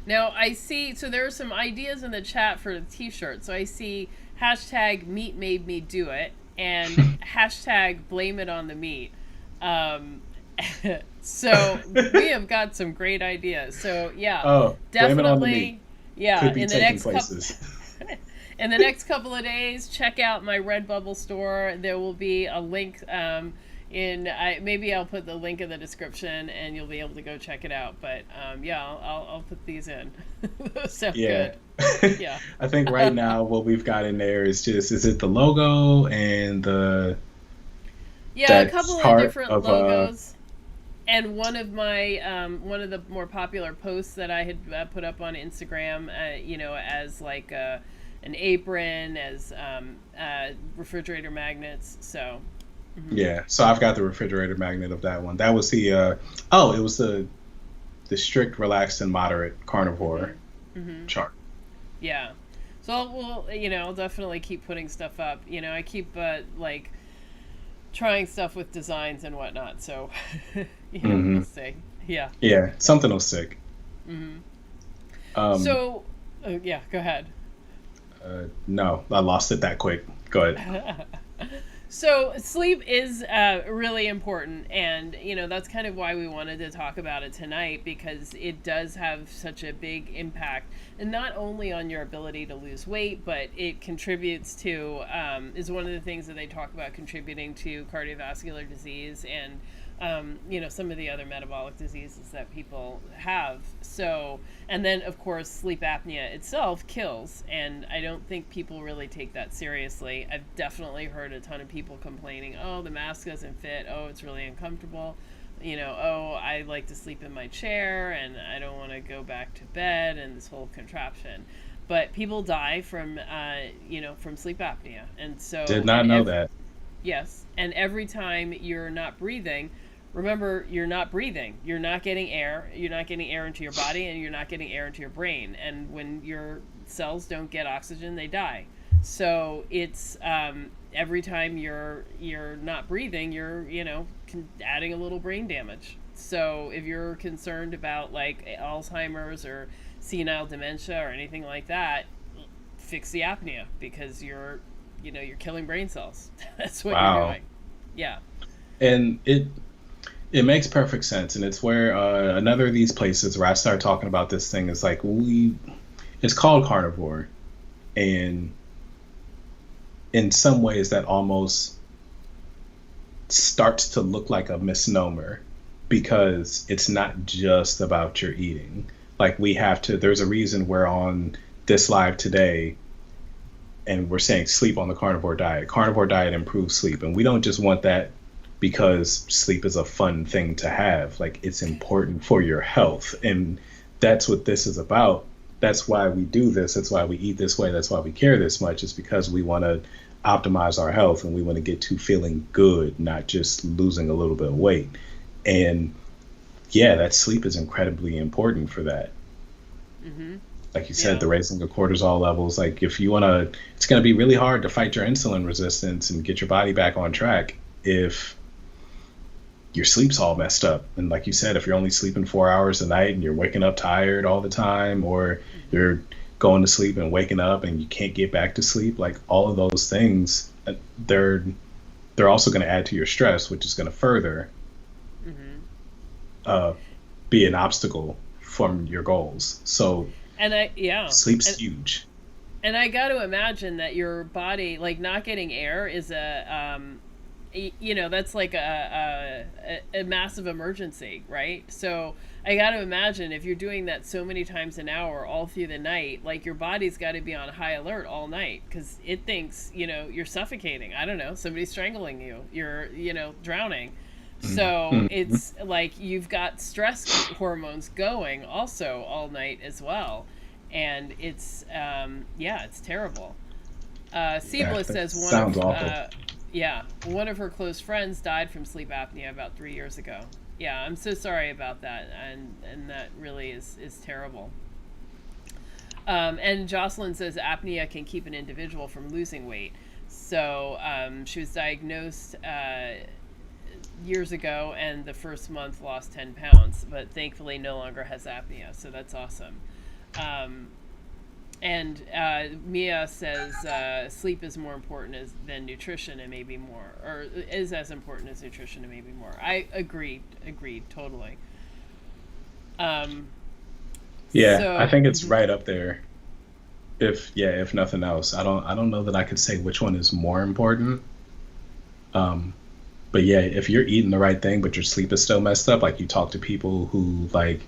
Now, I see, so there are some ideas in the chat for the t-shirt. So I see hashtag meat made me do it, and hashtag blame it on the meat. Um, so we have got some great ideas. So yeah, Oh, blame it on the meat. definitely. Yeah, Could be taking places. in the next couple of days, check out my Redbubble store. There will be a link maybe I'll put the link in the description, and you'll be able to go check it out. But yeah, I'll put these in. Those sound Yeah. good. Yeah. I think right now what we've got in there is it the logo and the Yeah, a that couple of chart different of logos. And one of one of the more popular posts that I had put up on Instagram, as like an apron, as refrigerator magnets. So. Mhm. yeah. So I've got the refrigerator magnet of that one. That was it was the strict, relaxed, and moderate carnivore Mm-hmm. chart. Yeah. So I'll definitely keep putting stuff up. I keep like trying stuff with designs and whatnot. So, Hmm. we'll see. Yeah. Yeah, something will stick. Hmm. Um, So, yeah, go ahead. no, I lost it that quick. Go ahead. So sleep is really important, and that's kind of why we wanted to talk about it tonight, because it does have such a big impact, and not only on your ability to lose weight, but it contributes to is one of the things that they talk about contributing to cardiovascular disease, and some of the other metabolic diseases that people have. So, and then of course, sleep apnea itself kills, and I don't think people really take that seriously. I've definitely heard a ton of people complaining, oh, the mask doesn't fit, oh, it's really uncomfortable, oh, I like to sleep in my chair, and I don't want to go back to bed, and this whole contraption. But people die from, from sleep apnea, and so Did not know that. yes, and every time you're not breathing, remember, you're not breathing. You're not getting air. You're not getting air into your body, and you're not getting air into your brain. And when your cells don't get oxygen, they die. So it's every time you're not breathing, you're adding a little brain damage. So if you're concerned about like Alzheimer's or senile dementia or anything like that, fix the apnea, because you're killing brain cells. That's what you're Wow. doing. Yeah. And it makes perfect sense, and it's where another of these places where I start talking about this thing is like it's called Carnivore, and in some ways that almost starts to look like a misnomer, because it's not just about your eating. Like, there's a reason we're on this live today and we're saying sleep on the carnivore diet. Carnivore diet improves sleep, and we don't just want that because sleep is a fun thing to have. Like, it's important for your health, and that's what this is about. That's why we do this. That's why we eat this way. That's why we care this much. Is because we want to optimize our health, and we want to get to feeling good, not just losing a little bit of weight. And yeah, that sleep is incredibly important for that. Mm-hmm. Like you said, Yeah. the raising of cortisol levels. Like, if you want to, it's going to be really hard to fight your insulin resistance and get your body back on track if your sleep's all messed up. And like you said, if you're only sleeping 4 hours a night and you're waking up tired all the time, or Mm-hmm. you're going to sleep and waking up and you can't get back to sleep, like all of those things, they're also going to add to your stress, which is going to further Mm-hmm. uh, be an obstacle from your goals. So And sleep's and huge. and I got to imagine that your body, like not getting air, is that's like a massive emergency, right? So I got to imagine if you're doing that so many times an hour all through the night, like your body's got to be on high alert all night, because it thinks, you're suffocating. I don't know, somebody's strangling you. You're, drowning. So Mhm. it's like you've got stress hormones going also all night as well. And it's terrible. Yeah, Seamless that says sounds awful. one of her close friends died from sleep apnea about 3 years ago. Yeah, I'm so sorry about that, and that really is terrible. And Jocelyn says apnea can keep an individual from losing weight. So she was diagnosed years ago, and the first month lost 10 pounds, but thankfully no longer has apnea. So that's awesome. Um, and Mia says sleep is more important than nutrition, and maybe more, or is as important as nutrition and maybe more. I agreed totally. Um, Yeah, I so think it's mhm. right up there. If nothing else, I don't know that I could say which one is more important. Um, but yeah, if you're eating the right thing, but your sleep is still messed up, like you talk to people who, like,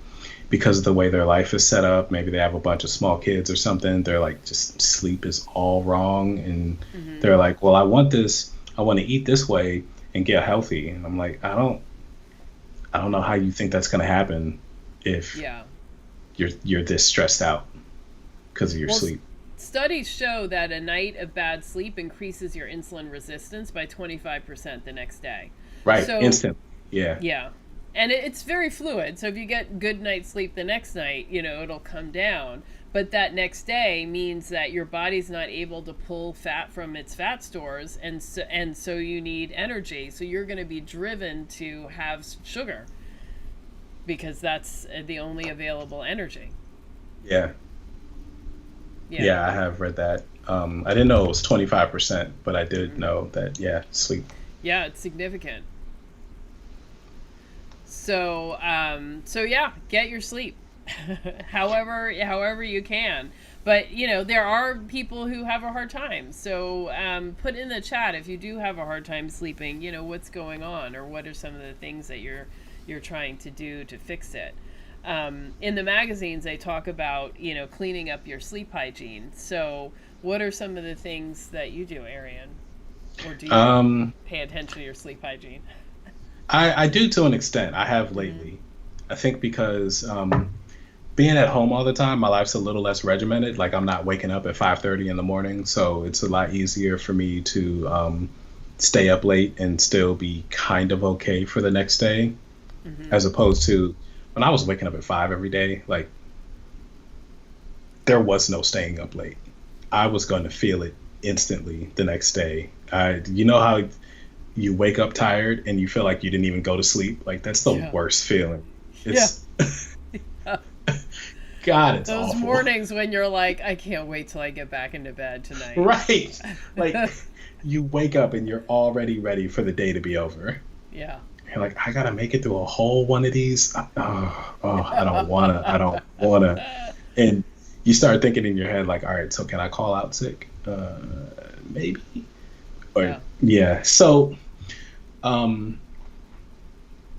because of the way their life is set up, maybe they have a bunch of small kids or something, they're like, just sleep is all wrong. And Mhm. they're like, well, I want to eat this way and get healthy. And I'm like, I don't know how you think that's going to happen if Yeah. you're this stressed out because of your Well, sleep. studies show that a night of bad sleep increases your insulin resistance by 25% the next day. Right. So, Instant. Yeah. yeah. And it's very fluid. So if you get good night's sleep the next night, it'll come down. But that next day means that your body's not able to pull fat from its fat stores, and so you need energy. So you're going to be driven to have sugar, because that's the only available energy. Yeah. Yeah. Yeah, I have read that. I didn't know it was 25%, but I did Hmm. know that, yeah, sleep. Yeah, it's significant. So yeah, get your sleep, however you can. But there are people who have a hard time. So put in the chat if you do have a hard time sleeping. What's going on, or what are some of the things that you're trying to do to fix it. In the magazines, they talk about cleaning up your sleep hygiene. So what are some of the things that you do, Arian, or do you Um, pay attention to your sleep hygiene? I do to an extent. I have Hmm. lately. I think because being at home all the time, my life's a little less regimented. Like, I'm not waking up at 5:30 in the morning, so it's a lot easier for me to stay up late and still be kind of okay for the next day, Hmm. as opposed to when I was waking up at 5 every day. Like, there was no staying up late. I was going to feel it instantly the next day. You know how you wake up tired and you feel like you didn't even go to sleep. Like that's the Yeah. worst feeling. Yeah. It's God, it's Those awful. mornings when you're like, I can't wait till I get back into bed tonight. Right. Like you wake up and you're already ready for the day to be over. Yeah. You're like, I gotta make it through a whole one of these. I don't wanna. I don't wanna. And you start thinking in your head, like, all right, so can I call out sick? Maybe. Or Yeah. yeah. So, um,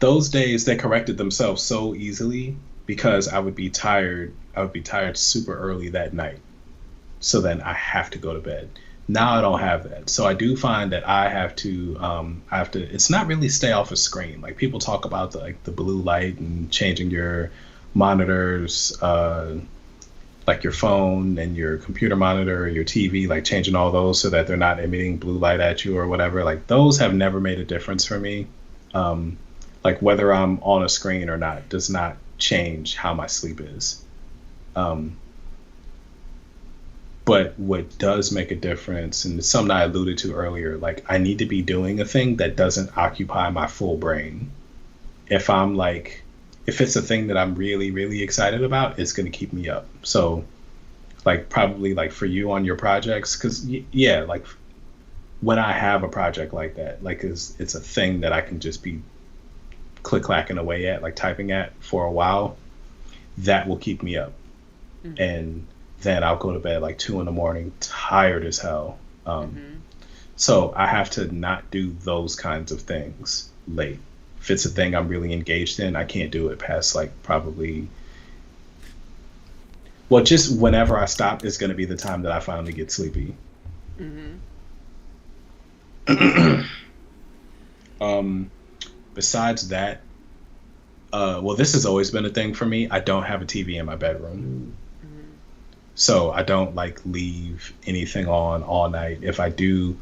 those days they corrected themselves so easily because I would be tired. I would be tired super early that night. So then I have to go to bed. Now I don't have that. So I do find that I have to, it's not really stay off a screen. Like people talk about like the blue light and changing your monitors, like your phone and your computer monitor or your TV, like changing all those so that they're not emitting blue light at you or whatever. Like those have never made a difference for me. Um, like whether I'm on a screen or not does not change how my sleep is. Um, but what does make a difference, and it's something I alluded to earlier, like I need to be doing a thing that doesn't occupy my full brain. If I'm like, if it's a thing that I'm really, really excited about, it's going to keep me up. So, like, probably like for you on your projects, because yeah, like when I have a project like that, like it's a thing that I can just be click clacking away at, like typing at for a while, that will keep me up. Mm-hmm. And then I'll go to bed like 2 in the morning, tired as hell. Mm-hmm. So I have to not do those kinds of things late. If it's a thing I'm really engaged in, I can't do it past like probably, well, just whenever I stop is going to be the time that I finally get sleepy. Mm-hmm. um, Besides that, well, this has always been a thing for me. I don't have a TV in my bedroom. Mm-hmm. So I don't like leave anything on all night. If I do,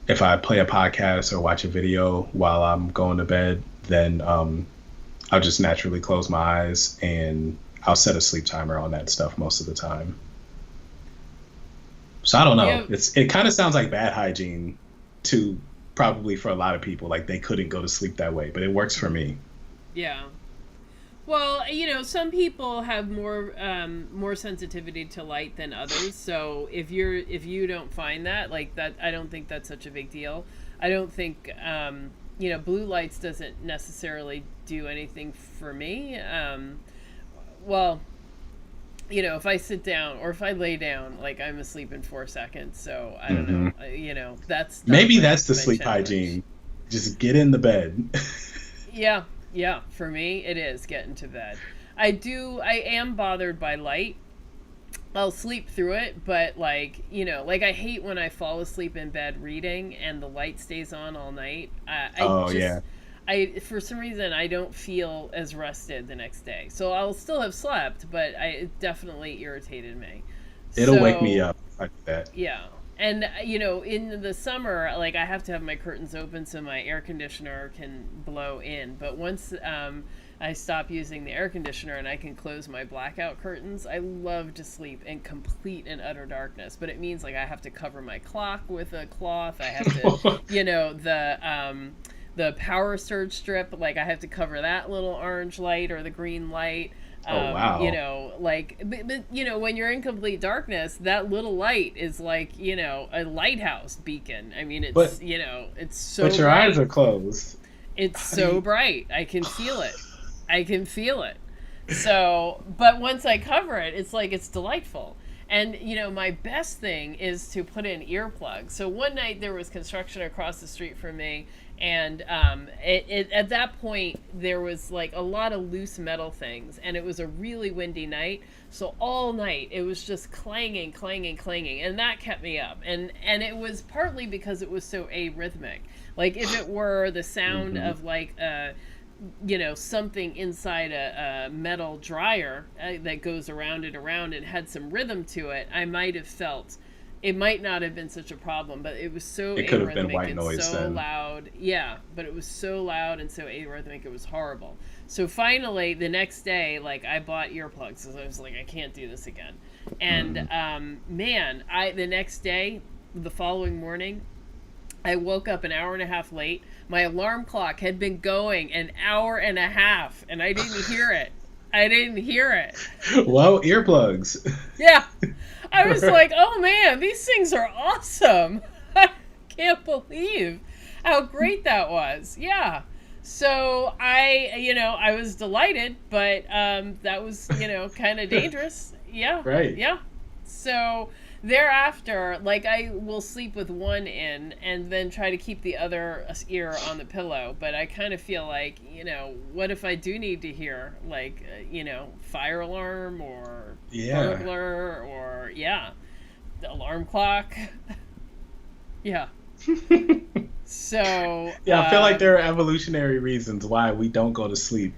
if I play a podcast or watch a video while I'm going to bed, then I'll just naturally close my eyes and I'll set a sleep timer on that stuff most of the time. So I don't know. Yeah. It kind of sounds like bad hygiene to probably for a lot of people. Like they couldn't go to sleep that way, but it works for me. Yeah. Well, some people have more sensitivity to light than others. So if you don't find that like that, I don't think that's such a big deal. I don't think blue lights doesn't necessarily do anything for me. Well, if I sit down or if I lay down, like I'm asleep in 4 seconds. So I don't Hmm know. That's Maybe my that's the my sleep challenge. hygiene. Just get in the bed. Yeah, yeah. For me, it is getting to bed. I am bothered by light. I'll sleep through it, but like I hate when I fall asleep in bed reading and the light stays on all night. Oh yeah, For some reason, I don't feel as rested the next day. So I'll still have slept, but it definitely irritated me. it'll wake me So up like that. yeah. And in the summer, like I have to have my curtains open so my air conditioner can blow in. But once I stop using the air conditioner and I can close my blackout curtains, I love to sleep in complete and utter darkness. But it means like I have to cover my clock with a cloth. I have to, the power surge strip, like I have to cover that little orange light or the green light. Oh wow. But when you're in complete darkness, that little light is like, a lighthouse beacon. I mean, But it's so but your eyes bright. are closed. It's How do so you? bright. I can feel it. I can feel it. So, but once I cover it, it's like it's delightful. And my best thing is to put in earplugs. So one night there was construction across the street from me, and at that point there was like a lot of loose metal things, and it was a really windy night. So all night it was just clanging, clanging, clanging, and that kept me up. And it was partly because it was so arrhythmic. Like if it were the sound Hmm of like something inside a metal dryer that goes around and around and had some rhythm to it, I might have felt it might not have been such a problem, but it was so It could have been arrhythmic white and noise so then. loud. Yeah, but it was so loud and so arrhythmic, it was horrible. So finally, the next day, like I bought earplugs because I was like, I can't do this again. And Mm. man, the next day, the following morning, I woke up an hour and a half late. my alarm clock had been going an hour and a half, and I didn't hear it. I didn't hear it. Well, earplugs. Yeah. I was like, oh man, these things are awesome. I can't believe how great that was. Yeah. So I was delighted, but that was, kind of dangerous. Yeah. Right. Yeah. So thereafter, like, I will sleep with one in and then try to keep the other ear on the pillow. But I kind of feel like, what if I do need to hear, like, fire alarm or burglar or, the alarm clock. Yeah. So yeah, I feel like there are evolutionary reasons why we don't go to sleep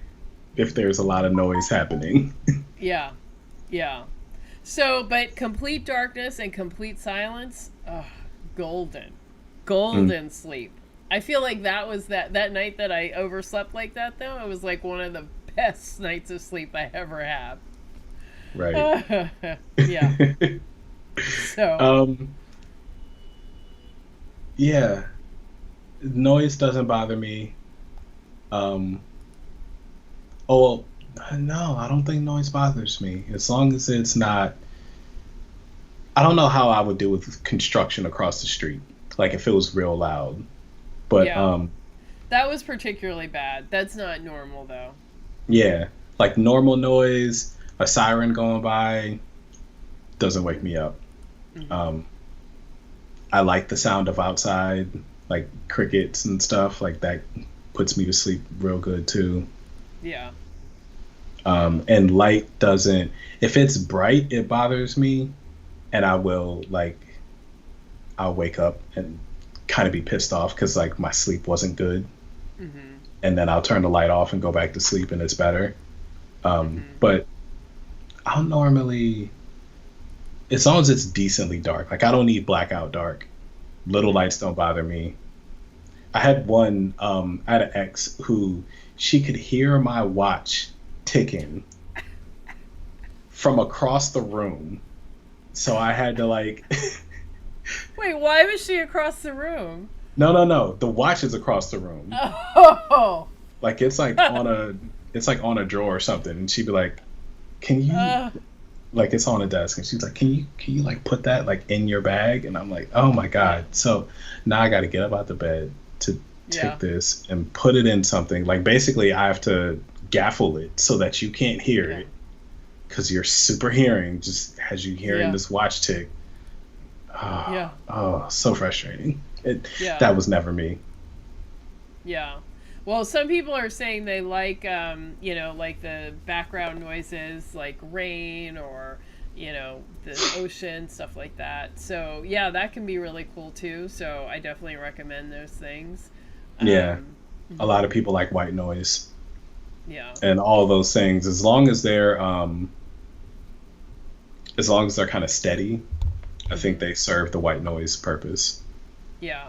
if there's a lot of noise happening. Yeah. Yeah. So, but complete darkness and complete silence, golden sleep. I feel like that was that night that I overslept like that, though. It was like one of the best nights of sleep I ever had. Right. Yeah. So. Yeah. Noise doesn't bother me. Oh, well, no, I don't think noise bothers me. As long as it's not. I don't know how I would deal with construction across the street. Like if it was real loud. But that was particularly bad. That's not normal though. Yeah. Like normal noise, a siren going by doesn't wake me up. Mm-hmm. I like the sound of outside, like crickets and stuff. Like that puts me to sleep real good too. Yeah. And light doesn't. If it's bright, it bothers me, and I'll wake up and kind of be pissed off because like my sleep wasn't good, and then I'll turn the light off and go back to sleep, and it's better. But I'll normally, as long as it's decently dark, like I don't need blackout dark. Little lights don't bother me. I had an ex who she could hear my watch ticking from across the room. So I had to like Wait, why was she across the room? No. The watch is across the room. Oh. Like it's like on a drawer or something, and she'd be like, "Can you like it's on a desk?" And she's like, "Can you like put that like in your bag?" And I'm like, "Oh my god!" So now I got to get up out the bed to take this and put it in something. Like basically, I have to gaffle it so that you can't hear it because you're super hearing just as you hearing this watch tick. Oh, so frustrating. That was never me. Yeah. Well, some people are saying they like, like the background noises, like rain or, the ocean, stuff like that. So, yeah, that can be really cool, too. So I definitely recommend those things. Yeah. A lot of people like white noise. Yeah. And all those things, as long as they're kind of steady, I think they serve the white noise purpose. Yeah.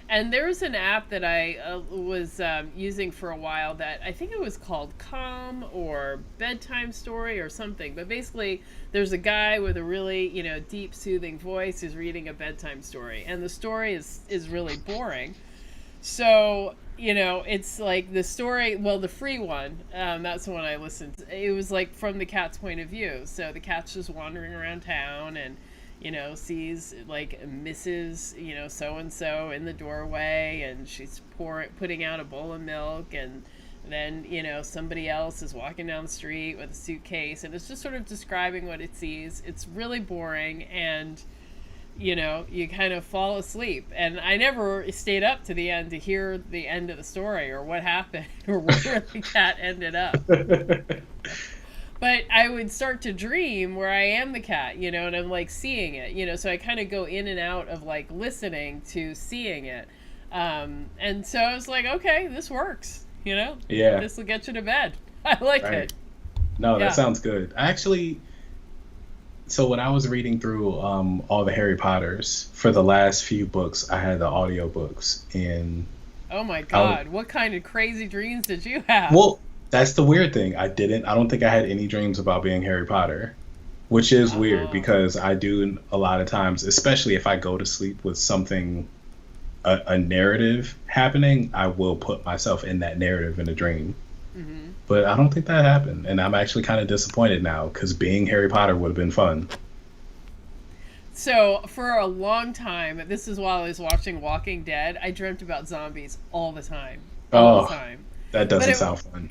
And there was an app that I was using for a while that I think it was called Calm or Bedtime Story or something. But basically, there's a guy with a really, deep, soothing voice who's reading a bedtime story. And the story is really boring. So, it's like the story, well, the free one, that's the one I listened to. It was like from the cat's point of view. So the cat's just wandering around town and sees like Mrs. So-and-so in the doorway, and she's putting out a bowl of milk, and then, somebody else is walking down the street with a suitcase, and it's just sort of describing what it sees. It's really boring, and, you kind of fall asleep. And I never stayed up to the end to hear the end of the story or what happened or where the cat ended up. But I would start to dream where I am the cat, and I'm like seeing it, so I kind of go in and out of like listening to seeing it. And so I was like, okay, this works, Yeah. This will get you to bed. I like it. No, that sounds good. So when I was reading through all the Harry Potters, for the last few books, I had the audiobooks. And oh my God, what kind of crazy dreams did you have? Well, that's the weird thing. I don't think I had any dreams about being Harry Potter, which is weird because I do a lot of times, especially if I go to sleep with something a narrative happening, I will put myself in that narrative in a dream. Hmm. But I don't think that happened, and I'm actually kind of disappointed now because being Harry Potter would have been fun. So for a long time, this is while I was watching Walking Dead, I dreamt about zombies all the Oh, time. that But doesn't it, sound fun.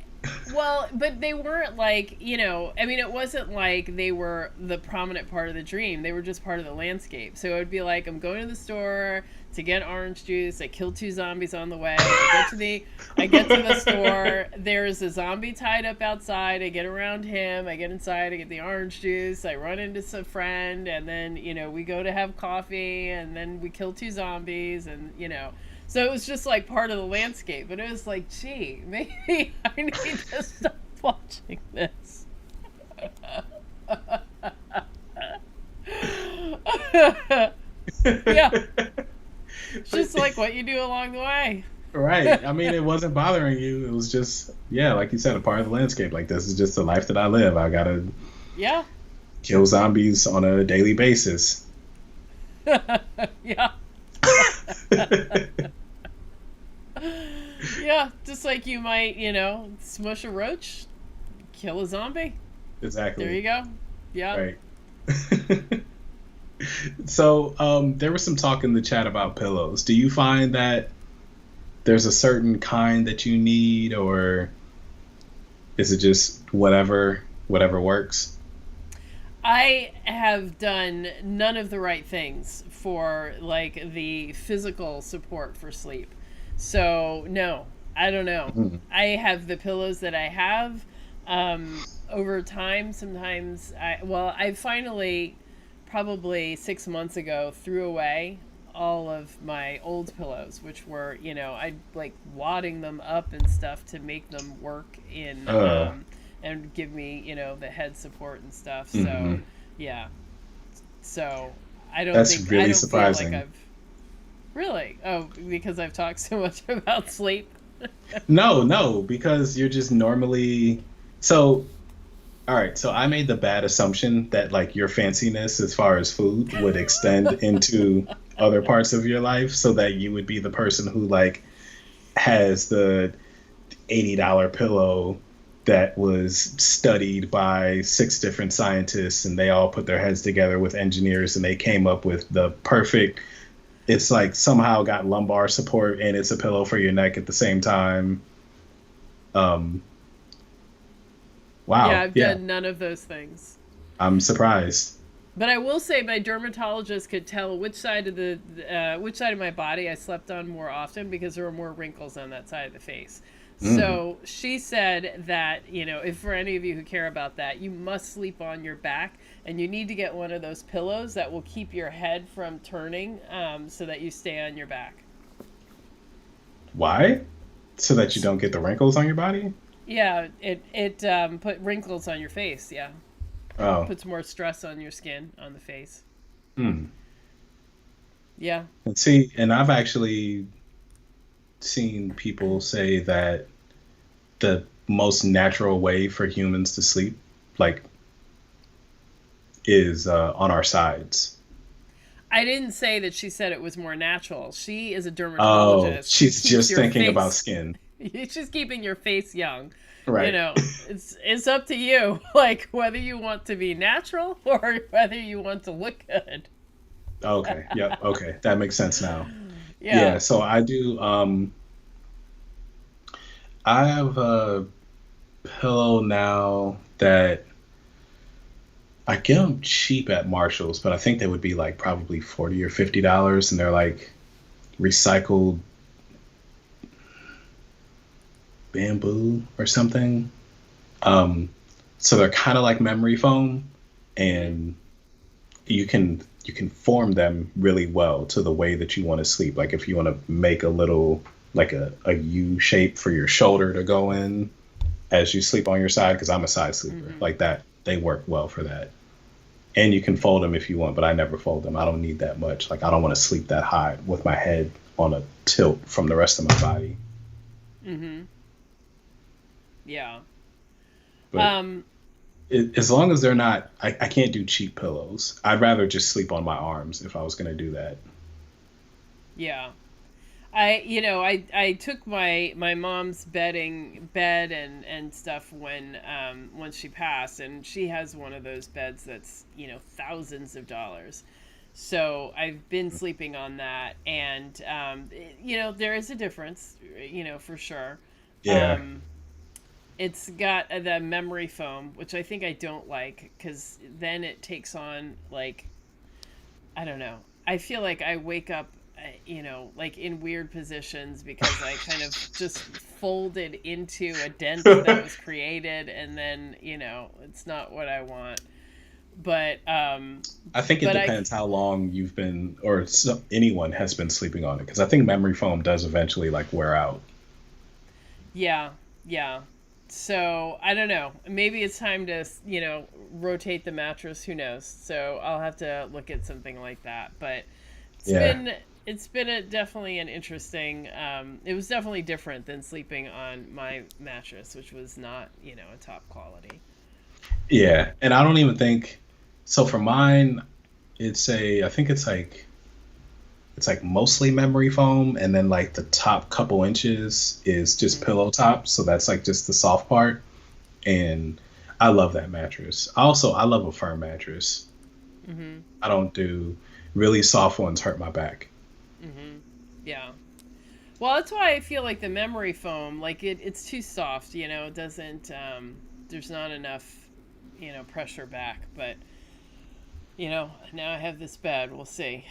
well, but they weren't like, I mean, it wasn't like they were the prominent part of the dream. They were just part of the landscape. So it would be like, I'm going to the store to get orange juice. I kill two zombies on the way. I get to the store. There's a zombie tied up outside. I get around him. I get inside. I get the orange juice. I run into some friend, and then we go to have coffee, and then we kill two zombies, and. So it was just like part of the landscape, but it was like, gee, maybe I need to stop watching this. Yeah, it's just like what you do along the way. Right. I mean, it wasn't bothering you. It was just, yeah, like you said, a part of the landscape. Like, this is just the life that I live. I gotta Yeah. kill zombies on a daily basis. Yeah. Yeah, just like you might, smush a roach, kill a zombie. Exactly. There you go. Yeah. Right. So, there was some talk in the chat about pillows. Do you find that there's a certain kind that you need, or is it just whatever works? I have done none of the right things for like the physical support for sleep. So no, I don't know. Mhm. I have the pillows that I have. Over time, sometimes I finally, probably 6 months ago, threw away all of my old pillows, which were, I like wadding them up and stuff to make them work in, Uh, and give me, the head support and stuff. So, mhm. yeah. So I don't That's think, I really don't feel like surprising. I've really, oh, because I've talked so much about sleep. No, no, because you're just normally so. All right, so I made the bad assumption that like your fanciness as far as food would extend into other parts of your life, so that you would be the person who like has the $80 pillow that was studied by six different scientists, and they all put their heads together with engineers, and they came up with the perfect. It's like somehow got lumbar support and it's a pillow for your neck at the same time. Um, Yeah, wow, I've yeah, done none of those things. I'm surprised. But I will say my dermatologist could tell which side of my body I slept on more often because there were more wrinkles on that side of the face. Mm. So she said that, if for any of you who care about that, you must sleep on your back and you need to get one of those pillows that will keep your head from turning, so that you stay on your back. Why? So that you don't get the wrinkles on your body? Yeah, it put wrinkles on your face. Yeah, Oh, puts more stress on your skin, on the face. hmm. Yeah. And see, and I've actually seen people say that the most natural way for humans to sleep, like, is on our sides. I didn't say that she said it was more natural. She is a Oh, dermatologist who she's keeps just your thinking about face. skin. She's keeping your face young. You Right. know, it's up to you, like whether you want to be natural or whether you want to look good. Okay. Yep. Okay. That makes sense now. Yeah. Yeah. So I do. I have a pillow now that I get them cheap at Marshalls, but I think they would be like probably $40 or $50, and they're like recycled bamboo or something. Um, so they're kind of like memory foam, Mhm. and you can form them really well to the way that you want to sleep. Like if you want to make a little like a U shape for your shoulder to go in as you sleep on your side, because I'm a side sleeper Mhm. like that. They work well for that. And you can fold them if you want, but I never fold them. I don't need that much. Like I don't want to sleep that high with my head on a tilt from the rest of my body. Mhm. Yeah. But Um. as long as they're not, I can't do cheap pillows. I'd rather just sleep on my arms if I was going to do that. Yeah. I took my mom's bed and stuff when she passed, and she has one of those beds that's, thousands of dollars. So I've been sleeping on that, and there is a difference, for sure. Yeah. Um, it's got the memory foam, which I think I don't like, because then it takes on, like, I don't know. I feel like I wake up, like in weird positions because I kind of just folded into a dent that was created, and then, it's not what I want. But I think it but I depends how long you've been, or anyone has been sleeping on it, because I think memory foam does eventually like wear out. yeah, yeah. So I don't know. Maybe it's time to, rotate the mattress. Who knows? So I'll have to look at something like that. But it's Yeah. been it's been definitely an interesting. It was definitely different than sleeping on my mattress, which was not, a top quality. Yeah. And I don't even think so for mine, I think it's like mostly memory foam, and then like the top couple inches is just Hmm. pillow top, so that's like just the soft part. And I love that mattress. I love a firm mattress. Hmm. I don't do really soft ones, hurt my back. Hmm. Yeah. Well, that's why I feel like the memory foam, like it's too soft. It doesn't. There's not enough, pressure back. But now I have this bed. We'll see.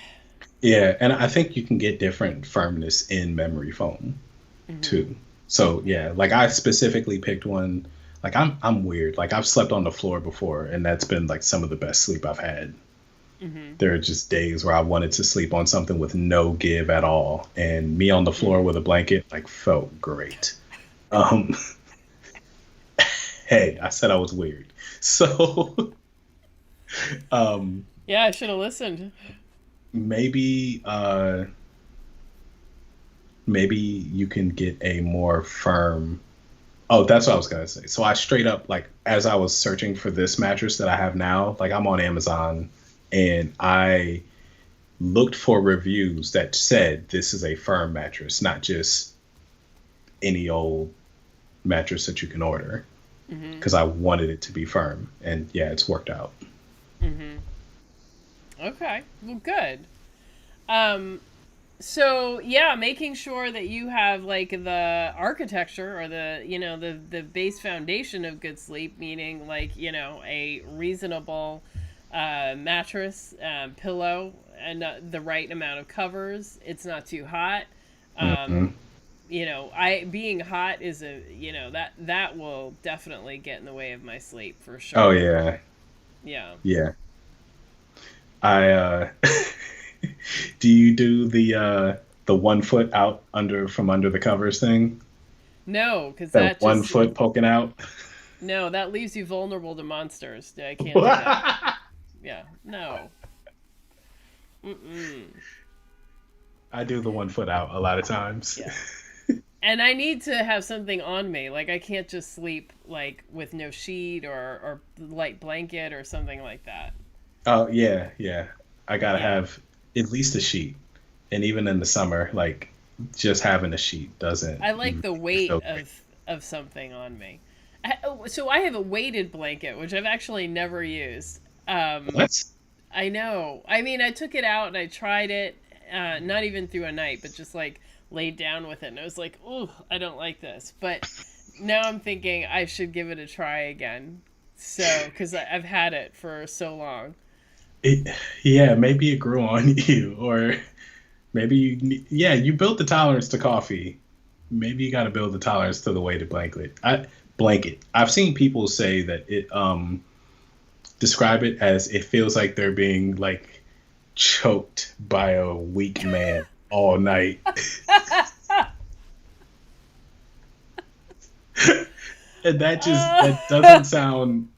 Yeah, and I think you can get different firmness in memory foam Hmm. too. So yeah, like I specifically picked one. Like I'm weird. Like I've slept on the floor before, and that's been like some of the best sleep I've had. Hmm. There are just days where I wanted to sleep on something with no give at all, and me on the floor with a blanket like felt great. Um, hey, I said I was weird. So um, Yeah, I should have listened. maybe maybe you can get a more firm. Oh, that's what I was gonna say. So I straight up, like, as I was searching for this mattress that I have now, like I'm on Amazon, and I looked for reviews that said this is a firm mattress, not just any old mattress that you can order, Hmm. because I wanted it to be firm. And yeah, it's worked out. Hmm. Okay. Well, good. Um, so yeah, making sure that you have like the architecture or the base foundation of good sleep, meaning like a reasonable mattress, pillow, and the right amount of covers. It's not too hot. Um, Hmm. I being hot is a that will definitely get in the way of my sleep for Oh sure. yeah, Yeah. yeah. I do you do the 1 foot out under from under the covers thing? No, because That that one just foot poking out? no, that leaves you vulnerable to monsters. I can't do that. Yeah, no. Mm-mm. I do the 1 foot out a lot of times. Yeah. And I need to have something on me. Like I can't just sleep like with no sheet or light blanket or something like that. Oh yeah, yeah. I gotta Yeah. have at least a sheet, and even in the summer, like just having a sheet doesn't I like really the feel weight great. of something on me. So I have a weighted blanket, which I've actually never used. Um, What? I know. I mean, I took it out and I tried it, not even through a night, but just like laid down with it, and I was like, "Ooh, I don't like this." But now I'm thinking I should give it a try again. So, because I've had it for so long. It, yeah, maybe it grew on you, or maybe yeah, you built the tolerance to coffee. Maybe you got to build the tolerance to the weighted blanket. I've seen people say that it describe it as it feels like they're being like choked by a weak man all night. And that doesn't Uh, sound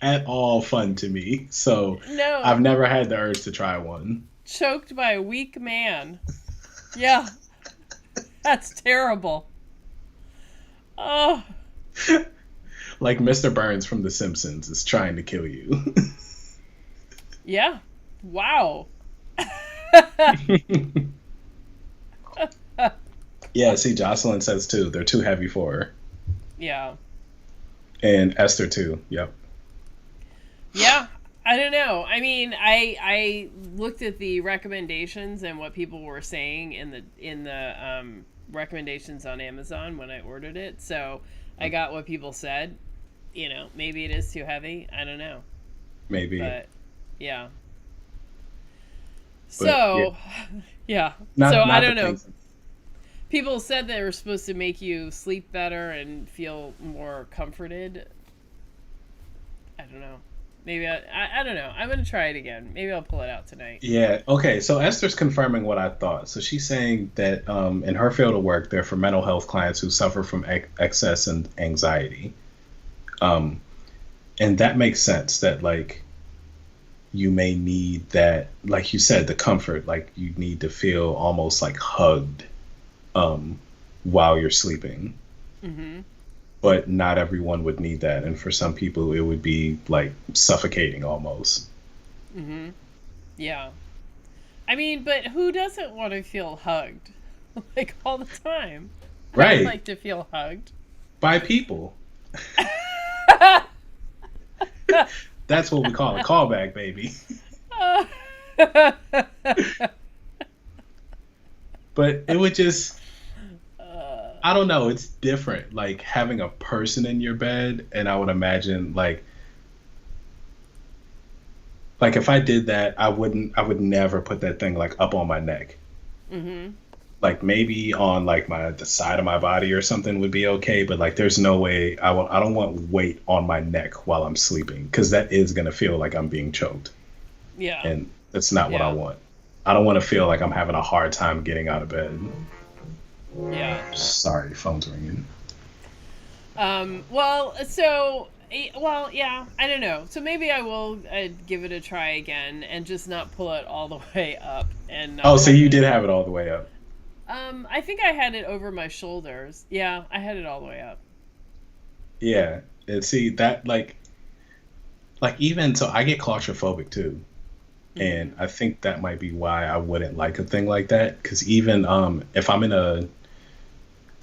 at all fun to me. So I've no, never had the urge to try one. choked by a weak man. Yeah, that's terrible. Oh, Like Mr. Burns from The Simpsons is trying to kill you. yeah. Wow. Yeah, see, Jocelyn says too. They're too heavy for her. Yeah. And Esther too. Yep. Yeah, I don't know. I mean, I looked at the recommendations and what people were saying in the recommendations on Amazon when I ordered it. So I got what people said. You know, maybe it is too heavy. I don't know, Maybe. but yeah. But yeah, So yeah. So not I not the don't know. things. People said they were supposed to make you sleep better and feel more comforted. I don't know. Maybe I don't know. I'm gonna try it again. Maybe I'll pull it out tonight. Yeah. Okay. So Esther's confirming what I thought. So she's saying that in her field of work, they're for mental health clients who suffer from excess and anxiety. Um, and that makes sense. That like you may need that, like you said, the comfort. Like you need to feel almost like hugged um, while you're sleeping. Mm-hmm. But not everyone would need that, and for some people, it would be like suffocating almost. Mm-hmm. Yeah. I mean, but who doesn't want to feel hugged? Like all the time. I Right. like to feel hugged. By people. That's what we call a callback, baby. But it would just, I don't know, it's different. Like having a person in your bed, and I would imagine like if I did that, I would never put that thing like up on my neck. Mm-hmm. Like maybe on like the side of my body or something would be okay, but like there's no way I don't want weight on my neck while I'm sleeping because that is gonna feel like I'm being choked, Yeah. and that's not what I Yeah. want. I don't want to feel like I'm having a hard time getting out of bed. Yeah. Sorry, phone's ringing. Well, yeah, I don't know. So maybe I will give it a try again and just not pull it all the way up and Oh, not so have you it. did have it all the way up. I think I had it over my shoulders. Yeah, I had it all the way up. Yeah, and see that like even so I get claustrophobic too, Mm-hmm. and I think that might be why I wouldn't like a thing like that. Because even if I'm in the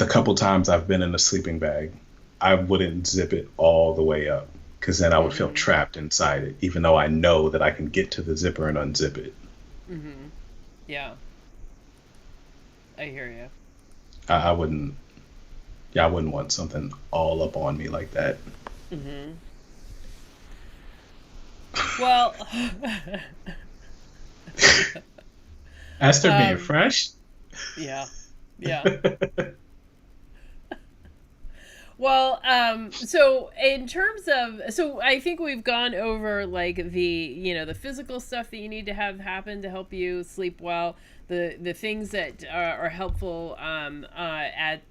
couple times I've been in a sleeping bag, I wouldn't zip it all the way up because then I would feel Mm-hmm. trapped inside it, even though I know that I can get to the zipper and unzip it. Mm-hmm. Yeah, I hear you. I wouldn't. Yeah, I wouldn't want something all up on me like that. Mm-hmm. Well, Esther being um, fresh. yeah, yeah. Well, so in terms of, so I think we've gone over like the physical stuff that you need to have happen to help you sleep well, the things that are helpful at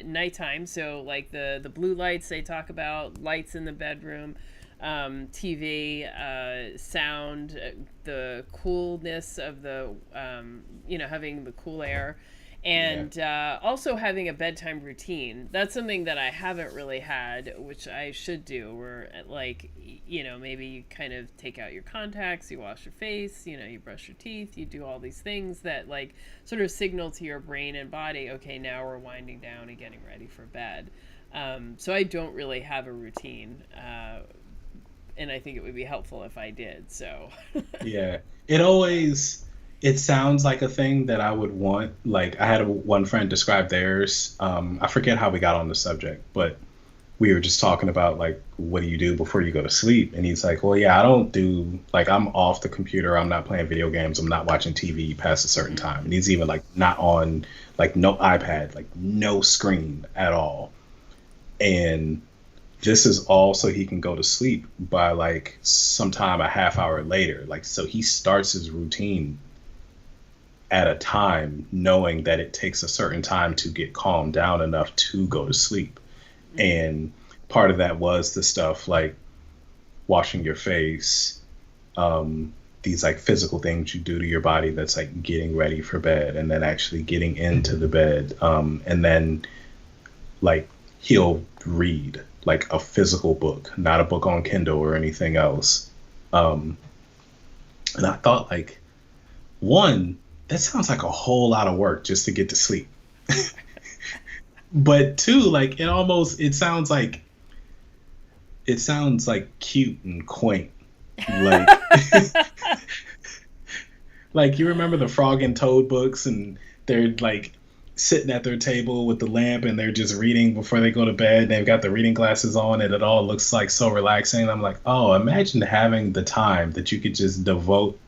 nighttime. So like the blue lights they talk about, lights in the bedroom, TV, sound, the coolness of having the cool air, Yeah. and also having a bedtime routine. That's something that I haven't really had, which I should do. Where like maybe you kind of take out your contacts, you wash your face, you brush your teeth, you do all these things that like sort of signal to your brain and body, okay, now we're winding down and getting ready for bed. So I don't really have a routine, and I think it would be helpful if I did. So. Yeah. It always it sounds like a thing that I would want. Like I had one friend describe theirs. I forget how we got on the subject, but we were just talking about like what do you do before you go to sleep? And he's like, well, yeah, I don't do like I'm off the computer. I'm not playing video games. I'm not watching TV past a certain time. And he's even like not on like no iPad, like no screen at all. And this is all so he can go to sleep by like sometime a half hour later. Like so he starts his routine at a time knowing that it takes a certain time to get calmed down enough to go to sleep. Mm-hmm. And part of that was the stuff like washing your face, these like physical things you do to your body that's like getting ready for bed and then actually getting into the bed. And then like he'll read like a physical book, not a book on Kindle or anything else. Um, and I thought like one, that sounds like a whole lot of work just to get to sleep. but too, like it sounds like cute and quaint. Like like you remember the Frog and Toad books, and they're like sitting at their table with the lamp and they're just reading before they go to bed. They've got the reading glasses on and it all looks like so relaxing. I'm like, oh, imagine having the time that you could just devote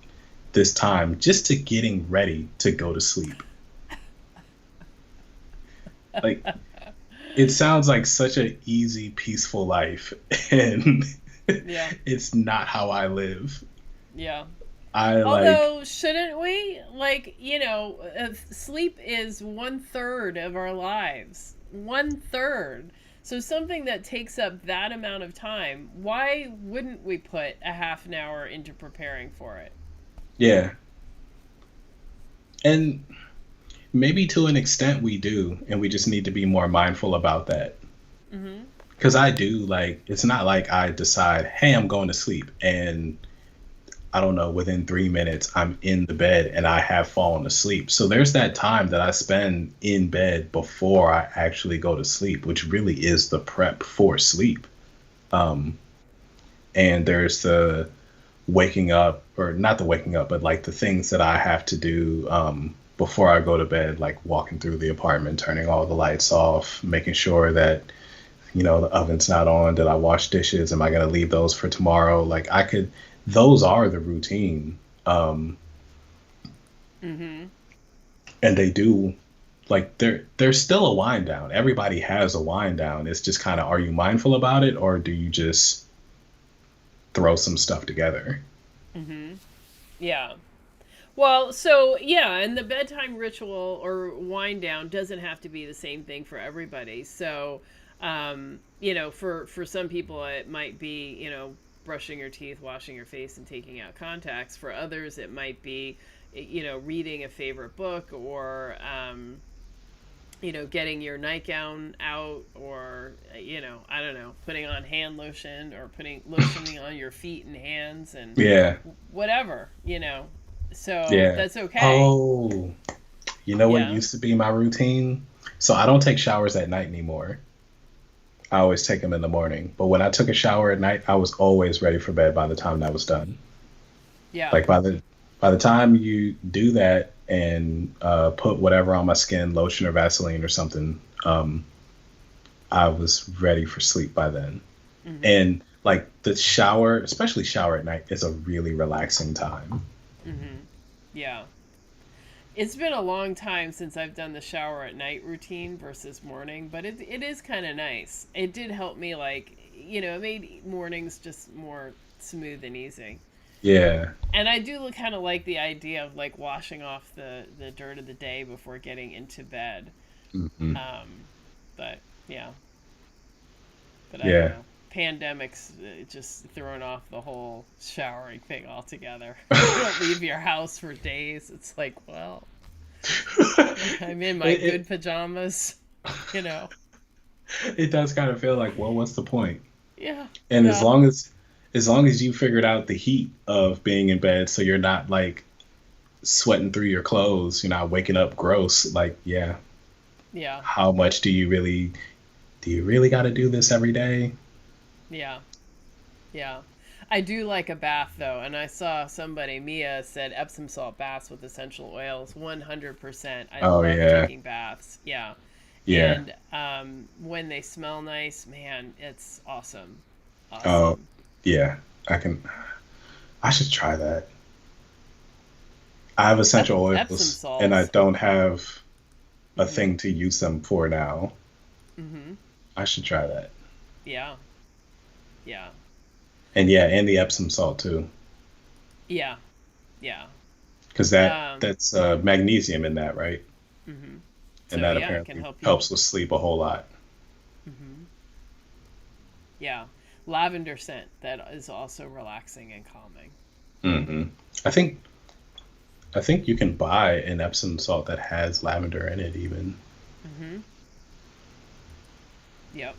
this time just to getting ready to go to sleep. Like it sounds like such an easy, peaceful life, and Yeah. it's not how I live. Yeah. I like, Although, shouldn't we? Like, sleep is 1/3 of our lives. 1/3. So something that takes up that amount of time, why wouldn't we put a half an hour into preparing for it? yeah, and maybe to an extent we do, and we just need to be more mindful about that. Mm-hmm. Because I do, like, it's not like I decide, hey, I'm going to sleep, and I don't know, within 3 minutes, I'm in the bed and I have fallen asleep. So there's that time that I spend in bed before I actually go to sleep, which really is the prep for sleep. Um, and there's the waking up, or not the waking up, but like the things that I have to do before I go to bed, like walking through the apartment, turning all the lights off, making sure that the oven's not on, that I wash dishes, am I going to leave those for tomorrow? Like those are the routine. Mm-hmm. And they do, like, there's still a wind down. Everybody has a wind down. It's just kind of, are you mindful about it, or do you just throw some stuff together? Mm-hmm. Yeah. Well, so yeah, and the bedtime ritual or wind down doesn't have to be the same thing for everybody. So, for some people it might be, brushing your teeth, washing your face, and taking out contacts. For others, it might be, reading a favorite book, or getting your nightgown out, or I don't know, putting on hand lotion, or putting lotioning on your feet and hands, and Yeah, whatever. So yeah. that's okay. Oh, you know what Yeah. used to be my routine? So I don't take showers at night anymore. I always take them in the morning. But when I took a shower at night, I was always ready for bed by the time that was done. Yeah. Like by the time you do that and put whatever on my skin, lotion or Vaseline or something, I was ready for sleep by then. Mm-hmm. And like the shower, especially shower at night, is a really relaxing time. Mm-hmm. Yeah. It's been a long time since I've done the shower at night routine versus morning, but it is kind of nice. It did help me, like, it made mornings just more smooth and easy. Yeah. And I do kind of like the idea of, like, washing off the dirt of the day before getting into bed. Hmm. Um, but yeah, but I don't Yeah. know. Pandemics just throwing off the whole showering thing altogether. You don't leave your house for days. It's like, well, I'm in my it, good it pajamas, you know. it does kind of feel like, well, what's the point? Yeah, And as yeah, long as you figured out the heat of being in bed, so you're not like sweating through your clothes, you're not waking up gross. Like, yeah, yeah, how much do you really got to do this every day? yeah, yeah. I do like a bath though, and I saw somebody, Mia said Epsom salt baths with essential oils, 100%. I Oh love yeah, taking baths. Yeah. yeah. And when they smell nice, man, it's awesome. Oh Awesome. yeah. I can. I should try that. I have essential Epsom oils, and I salts. don't have a Hmm. thing to use them for now. Hmm. I should try that. Yeah. Yeah. And yeah, and the Epsom salt too, Yeah. Yeah. because Um, that's magnesium in that, right? hmm. And So that yeah, it can apparently help you. helps with sleep a whole lot. Hmm. Yeah. Lavender scent that is also relaxing and calming. Hmm. I think I think you can buy an Epsom salt that has lavender in it even. Hmm. Yep.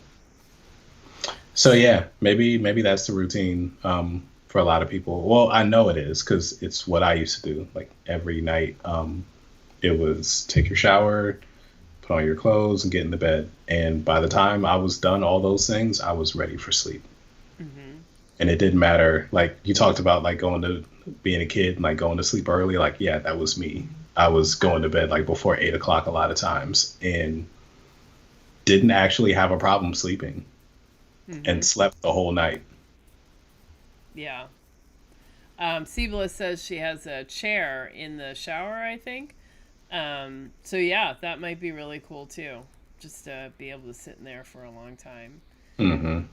So yeah, maybe that's the routine for a lot of people. Well, I know it is because it's what I used to do. Like every night, it was take your shower, put on your clothes, and get in the bed. And by the time I was done all those things, I was ready for sleep. Hmm. And it didn't matter. Like you talked about, like going to being a kid, and, like going to sleep early. Like, yeah, that was me. I was going to bed like before 8 o'clock a lot of times, and didn't actually have a problem sleeping, and Hmm. slept the whole night. Yeah. Sibla says she has a chair in the shower, I think. So yeah, that might be really cool too. Just to be able to sit in there for a long time. Hmm.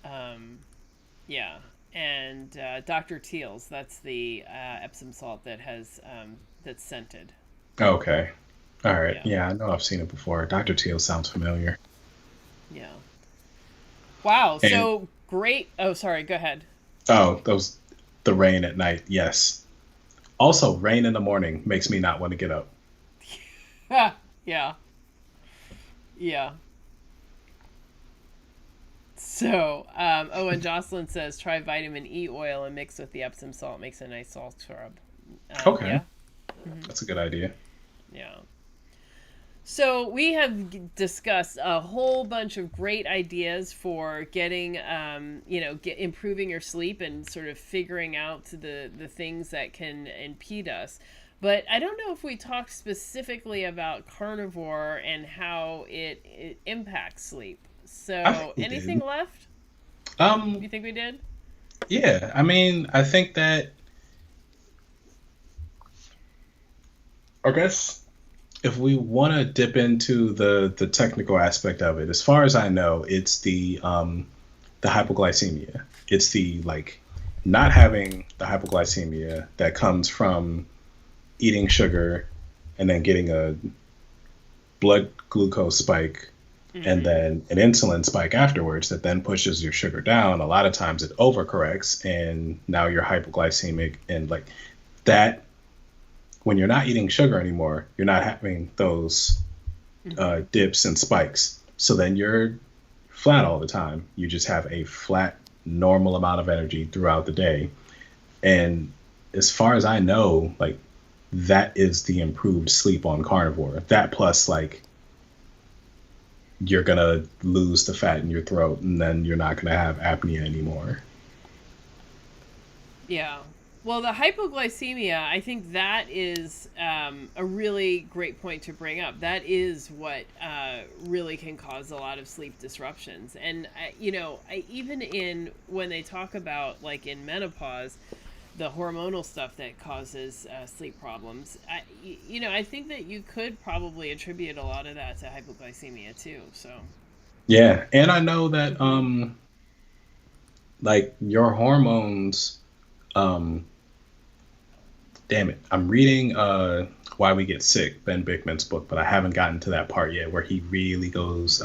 Um, yeah. And Dr. Teal's, that's the Epsom salt that has that's scented. Okay. All right. Yeah. Yeah, I know I've seen it before. Dr. Teal sounds familiar. Yeah. Wow. And So great. Oh, sorry. Go ahead. oh, those the rain at night. Yes. Also, rain in the morning makes me not want to get up. Yeah. Yeah. So, oh, and Jocelyn says try vitamin E oil and mix with the Epsom salt. Makes a nice salt scrub. Okay, Yeah. Hmm. that's a good idea. Yeah. So we have discussed a whole bunch of great ideas for getting, improving your sleep and sort of figuring out the things that can impede us. But I don't know if we talked specifically about carnivore and how it impacts sleep. I think So we anything did. left? Um, You think we did? yeah. I mean, I think that I guess if we want to dip into the technical aspect of it, as far as I know, it's the hypoglycemia. It's the like not having the hypoglycemia that comes from eating sugar and then getting a blood glucose spike and Mm-hmm. then an insulin spike afterwards that then pushes your sugar down. A lot of times it overcorrects and now you're hypoglycemic, and like that, when you're not eating sugar anymore, you're not having those Mm-hmm. dips and spikes. So then you're flat all the time. You just have a flat, normal amount of energy throughout the day. And as far as I know, like that is the improved sleep on carnivore. That plus like you're gonna lose the fat in your throat, and then you're not gonna have apnea anymore. Yeah. Well, the hypoglycemia, I think that is a really great point to bring up. That is what really can cause a lot of sleep disruptions. And, even in when they talk about, like in menopause, the hormonal stuff that causes sleep problems, I think that you could probably attribute a lot of that to hypoglycemia too. So, Yeah, and I know that hmm. like your hormones, um damn it, I'm reading Why We Get Sick, Ben Bickman's book, but I haven't gotten to that part yet where he really goes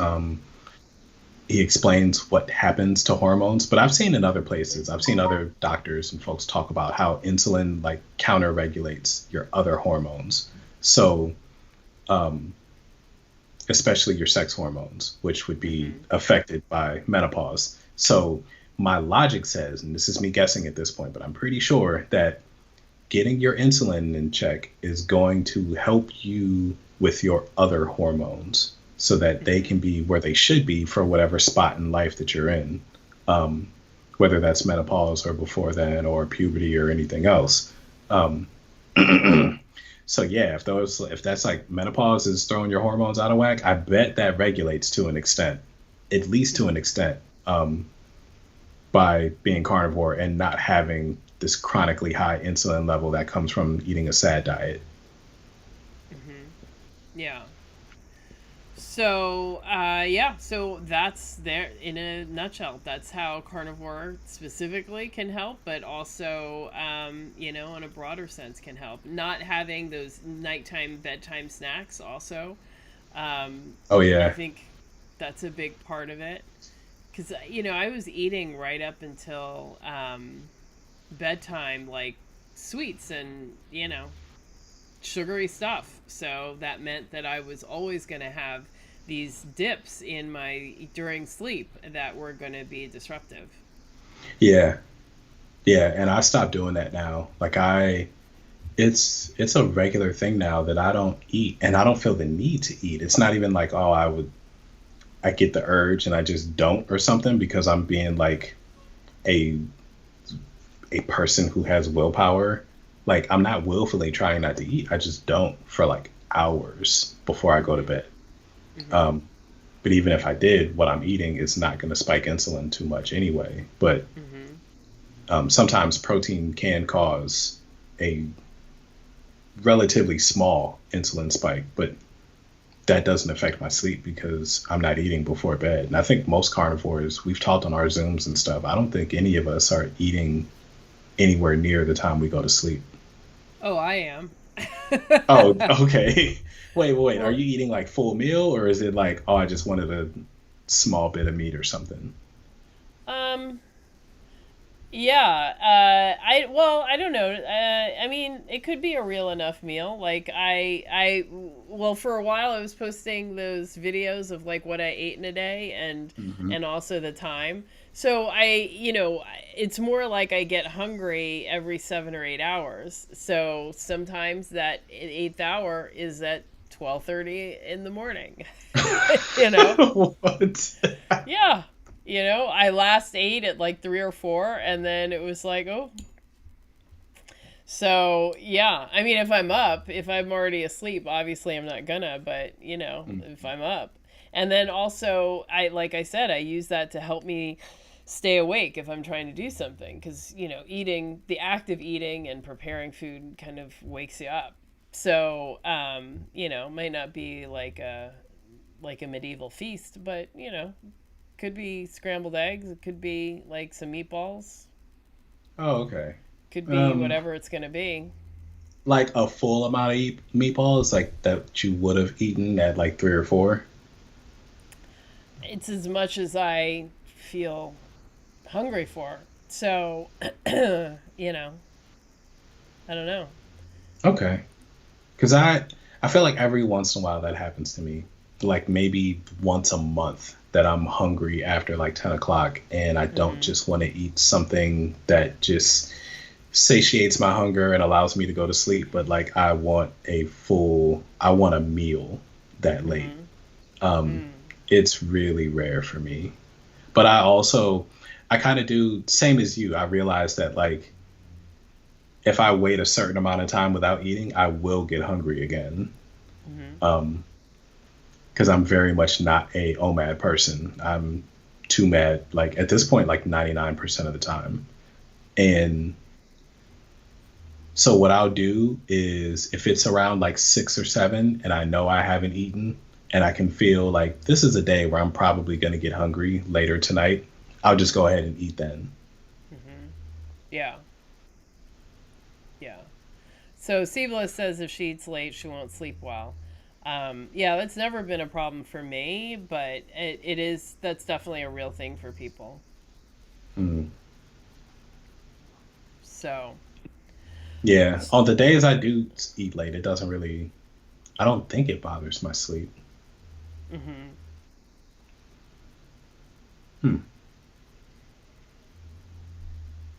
he explains what happens to hormones. But I've seen in other places, I've seen other doctors and folks talk about how insulin like counter regulates your other hormones. So um especially your sex hormones, which would be Hmm. affected by menopause. So my logic says, and this is me guessing at this point, but I'm pretty sure that getting your insulin in check is going to help you with your other hormones so that they Hmm. can be where they should be for whatever spot in life that you're in, um, whether that's menopause or before then or puberty or anything else. Um, so yeah, if that's like menopause is throwing your hormones out of whack, I bet that regulates to an extent, at least to an Hmm. extent, by being carnivore and not having this chronically high insulin level that comes from eating a sad diet. Hmm. Yeah. So, yeah, so that's there in a nutshell. That's how carnivore specifically can help, but also, in a broader sense can help. Not having those nighttime, bedtime snacks, also. Um, Oh I yeah, think that's a big part of it. Because, I was eating right up until bedtime, like sweets and, sugary stuff. So that meant that I was always going to have these dips in my during sleep that were going to be disruptive. yeah, yeah. And I stopped doing that now. Like I, it's a regular thing now that I don't eat, and I don't feel the need to eat. It's not even like, oh, I get the urge and I just don't or something because I'm being like a a person who has willpower. Like I'm not willfully trying not to eat. I just don't for like hours before I go to bed. Mm-hmm. Um, but even if I did, what I'm eating is not going to spike insulin too much anyway. But Mm-hmm. sometimes protein can cause a relatively small insulin spike, but that doesn't affect my sleep because I'm not eating before bed. And I think most carnivores, we've talked on our Zooms and stuff, I don't think any of us are eating anywhere near the time we go to sleep. Oh, I am. Oh, okay. Wait. Are Well, you eating like full meal or is it like, oh, I just wanted a small bit of meat or something? um, yeah, I don't know. I mean, it could be a real enough meal. Like well, for a while I was posting those videos of like what I ate in a day Hmm. and also the time. So it's more like I get hungry every 7 or 8 hours. So sometimes that eighth hour is at 12:30 in the morning. you know, What? yeah. I last ate at like 3 or 4, and then it was like, oh. So, yeah. I mean, if I'm up, if I'm already asleep, obviously I'm not gonna, but, if I'm up. And then also, like I said, I use that to help me stay awake if I'm trying to do something. Because, the act of eating and preparing food kind of wakes you up. So, might not be like a medieval feast, but could be scrambled eggs. It could be like some meatballs. Oh, okay. Could be Um, whatever it's going to be. like a full amount of meatballs, like that you would have eaten at like three or four. It's as much as I feel hungry for. So, you know, I don't know. Okay. Because I feel like every once in a while that happens to me, like maybe once a month that I'm hungry after like 10 o'clock and I don't Hmm. just want to eat something that just satiates my hunger and allows me to go to sleep, but like I want a meal that late. Hmm. Um, Mm. it's really rare for me. But I kind of do same as you. I realize that like if I wait a certain amount of time without eating, I will get hungry again. Hmm. Um, because I'm very much not a OMAD person. I'm too mad, like at this point, like 99% of the time. And so what I'll do is if it's around like 6 or 7 and I know I haven't eaten and I can feel like this is a day where I'm probably going to get hungry later tonight, I'll just go ahead and eat then. Hmm. Yeah. Yeah. So Sibylla says if she eats late, she won't sleep well. Yeah, that's never been a problem for me, but that's definitely a real thing for people. Mm. So, Yeah. On the days I do eat late, it doesn't really, I don't think it bothers my sleep. hmm. Hmm.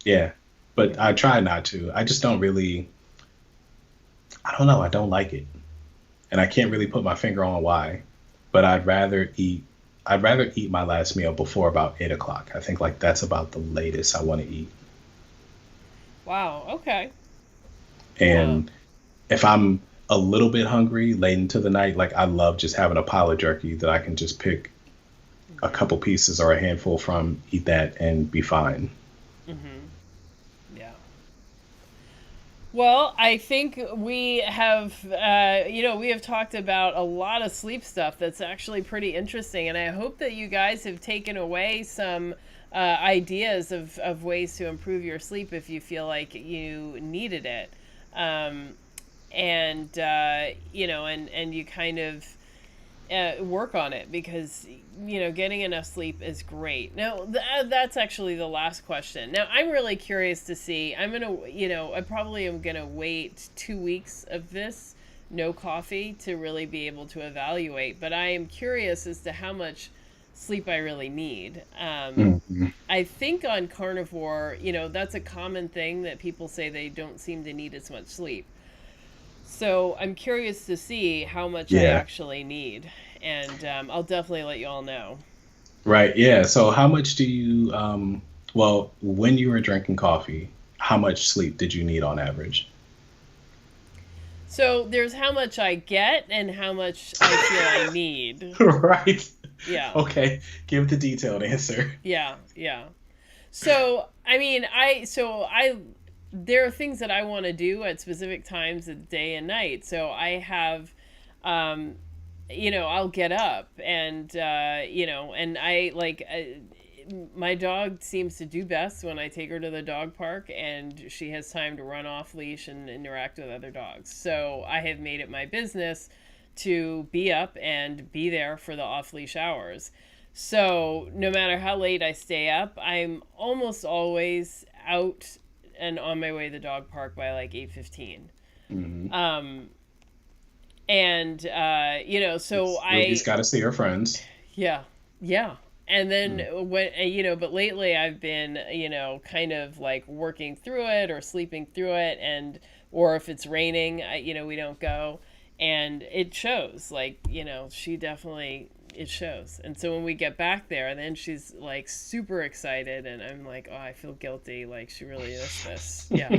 Yeah. But I Hmm. try not to. I just don't really, I don't know. I don't like it. And I can't really put my finger on why. But I'd rather eat my last meal before about 8 o'clock. I think like that's about the latest I want to eat. Wow. Okay. Huh. And if I'm a little bit hungry late into the night, like I love just having a pile of jerky that I can just pick a Hmm. couple pieces or a handful from, eat that and be fine. Hmm. Yeah. Well, I think we have talked about a lot of sleep stuff that's actually pretty interesting, and I hope that you guys have taken away some ideas of ways to improve your sleep if you feel like you needed it. Um, and and you kind of work on it because getting enough sleep is great. Now that's actually the last question. Now I'm really curious to see. I probably am gonna wait 2 weeks of this no coffee to really be able to evaluate. But I am curious as to how much sleep I really need. Mhm. I think on carnivore, that's a common thing that people say they don't seem to need as much sleep. So I'm curious to see how much I Yeah. actually need, and I'll definitely let you all know. Right. Yeah. So how much do you, well, when you were drinking coffee, how much sleep did you need on average? So there's how much I get and how much I feel I need. Right. Yeah, Okay. Give the detailed answer. yeah, yeah. So I mean, there are things that I want to do at specific times of day and night. So I have, um, I'll get up and and I like. My dog seems to do best when I take her to the dog park and she has time to run off leash and interact with other dogs. So I have made it my business to be up and be there for the off leash hours. So no matter how late I stay up, I'm almost always out and on my way to the dog park by like 8:15. Hmm. Um and so Ruby's I got to see her friends. yeah, yeah. And then Mm. but lately I've been, kind of like working through it or sleeping through it, and or if it's raining, we don't go, and it shows. Like, she definitely it shows. And so when we get back there, then she's like super excited, and I'm like, oh, I feel guilty. Like she really is this. Yeah.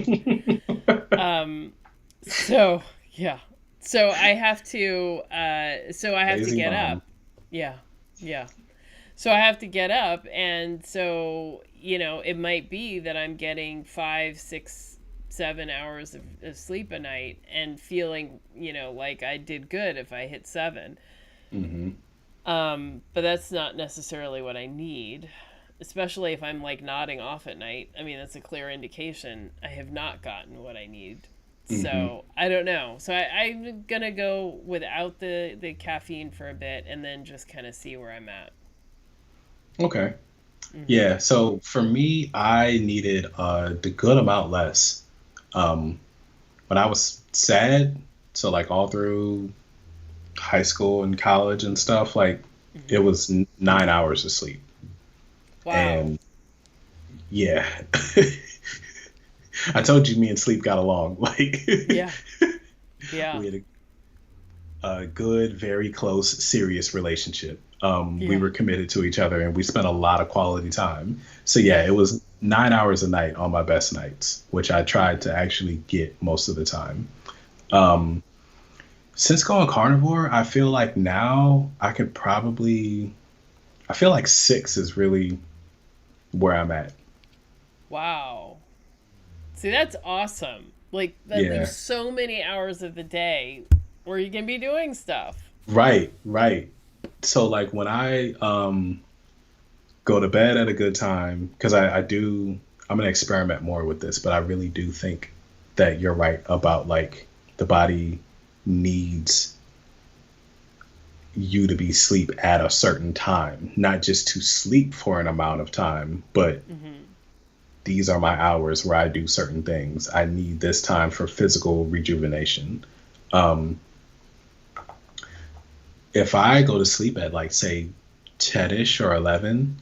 Um. So yeah. So I have to. So I have to Lazy get mom. up. Yeah. Yeah. So I have to get up, and so it might be that I'm getting 5, 6, 7 hours of sleep a night, and feeling like I did good if I hit 7. Hmm. But that's not necessarily what I need, especially if I'm like nodding off at night. I mean, that's a clear indication I have not gotten what I need. Hmm. So I don't know. So I'm gonna go without the caffeine for a bit, and then just kind of see where I'm at. Okay. Mm-hmm. Yeah. So for me, I needed the good amount less. Um, when I was sad, so like all through high school and college and stuff, like it Mm-hmm. was 9 hours of sleep. Wow. And yeah, I told you me and sleep got along. Like Yeah. Yeah. we had a good, very close, serious relationship. We Yeah. were committed to each other and we spent a lot of quality time. So yeah, Yeah. it was 9 hours a night on my best nights, which I tried to actually get most of the time. Um, since going carnivore, I feel like now I could probably, I feel like 6 is really where I'm at. Wow. See, that's awesome. Like that leaves Yeah. so many hours of the day where you can be doing stuff. Right, right. So like when I go to bed at a good time, because I do, I'm gonna experiment more with this, but I really do think that you're right about like the body needs you to be sleep at a certain time, not just to sleep for an amount of time, but Hmm. these are my hours where I do certain things. I need this time for physical rejuvenation. Um, if I go to sleep at like say 10ish or 11,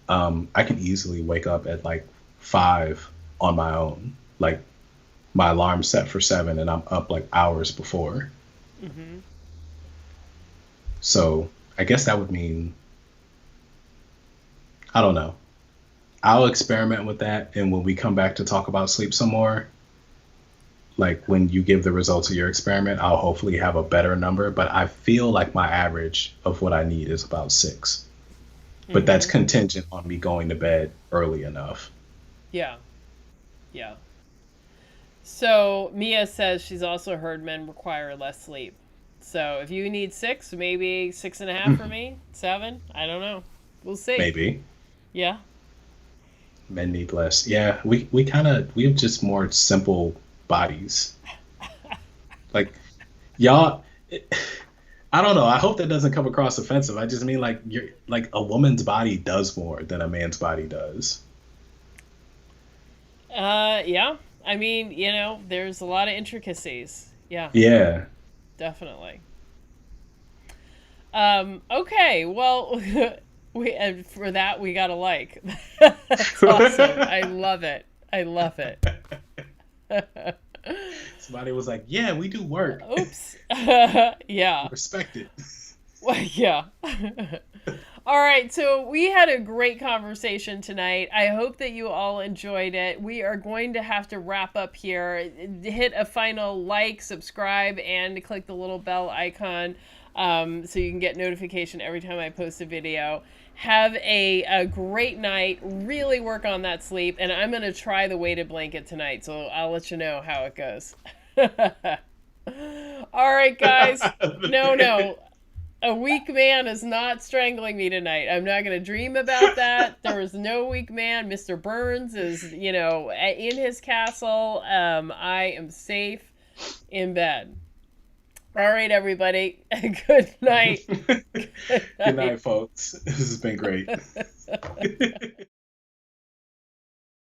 I can easily wake up at like 5 on my own. Like my alarm set for 7 and I'm up like hours before. Hmm. So I guess that would mean, I don't know. I'll experiment with that. And when we come back to talk about sleep some more, like when you give the results of your experiment, I'll hopefully have a better number. But I feel like my average of what I need is about 6. But that's Hmm. contingent on me going to bed early enough. Yeah. Yeah. So Mia says she's also heard men require less sleep. So if you need 6, maybe 6.5 for me, 7. I don't know. We'll see. Maybe. Yeah. Men need less. Yeah, we kind of we have just more simple bodies. Like y'all, I don't know. I hope that doesn't come across offensive. I just mean like you're like a woman's body does more than a man's body does. Yeah. I mean, there's a lot of intricacies. Yeah, Yeah. definitely. Okay. Well, we and for that we got a like. That's awesome. I love it. I love it. Somebody was like, "Yeah, we do work. Oops. Yeah. Respect it." Well, yeah. All right, so we had a great conversation tonight. I hope that you all enjoyed it. We are going to have to wrap up here. Hit a final like, subscribe, and click the little bell icon so you can get notification every time I post a video. Have a great night. Really work on that sleep, and I'm going to try the weighted blanket tonight, so I'll let you know how it goes. All right, guys. No. A weak man is not strangling me tonight. I'm not going to dream about that. There is no weak man. Mr. Burns is, in his castle. I am safe in bed. All right, everybody. Good night. Good night, folks. This has been great.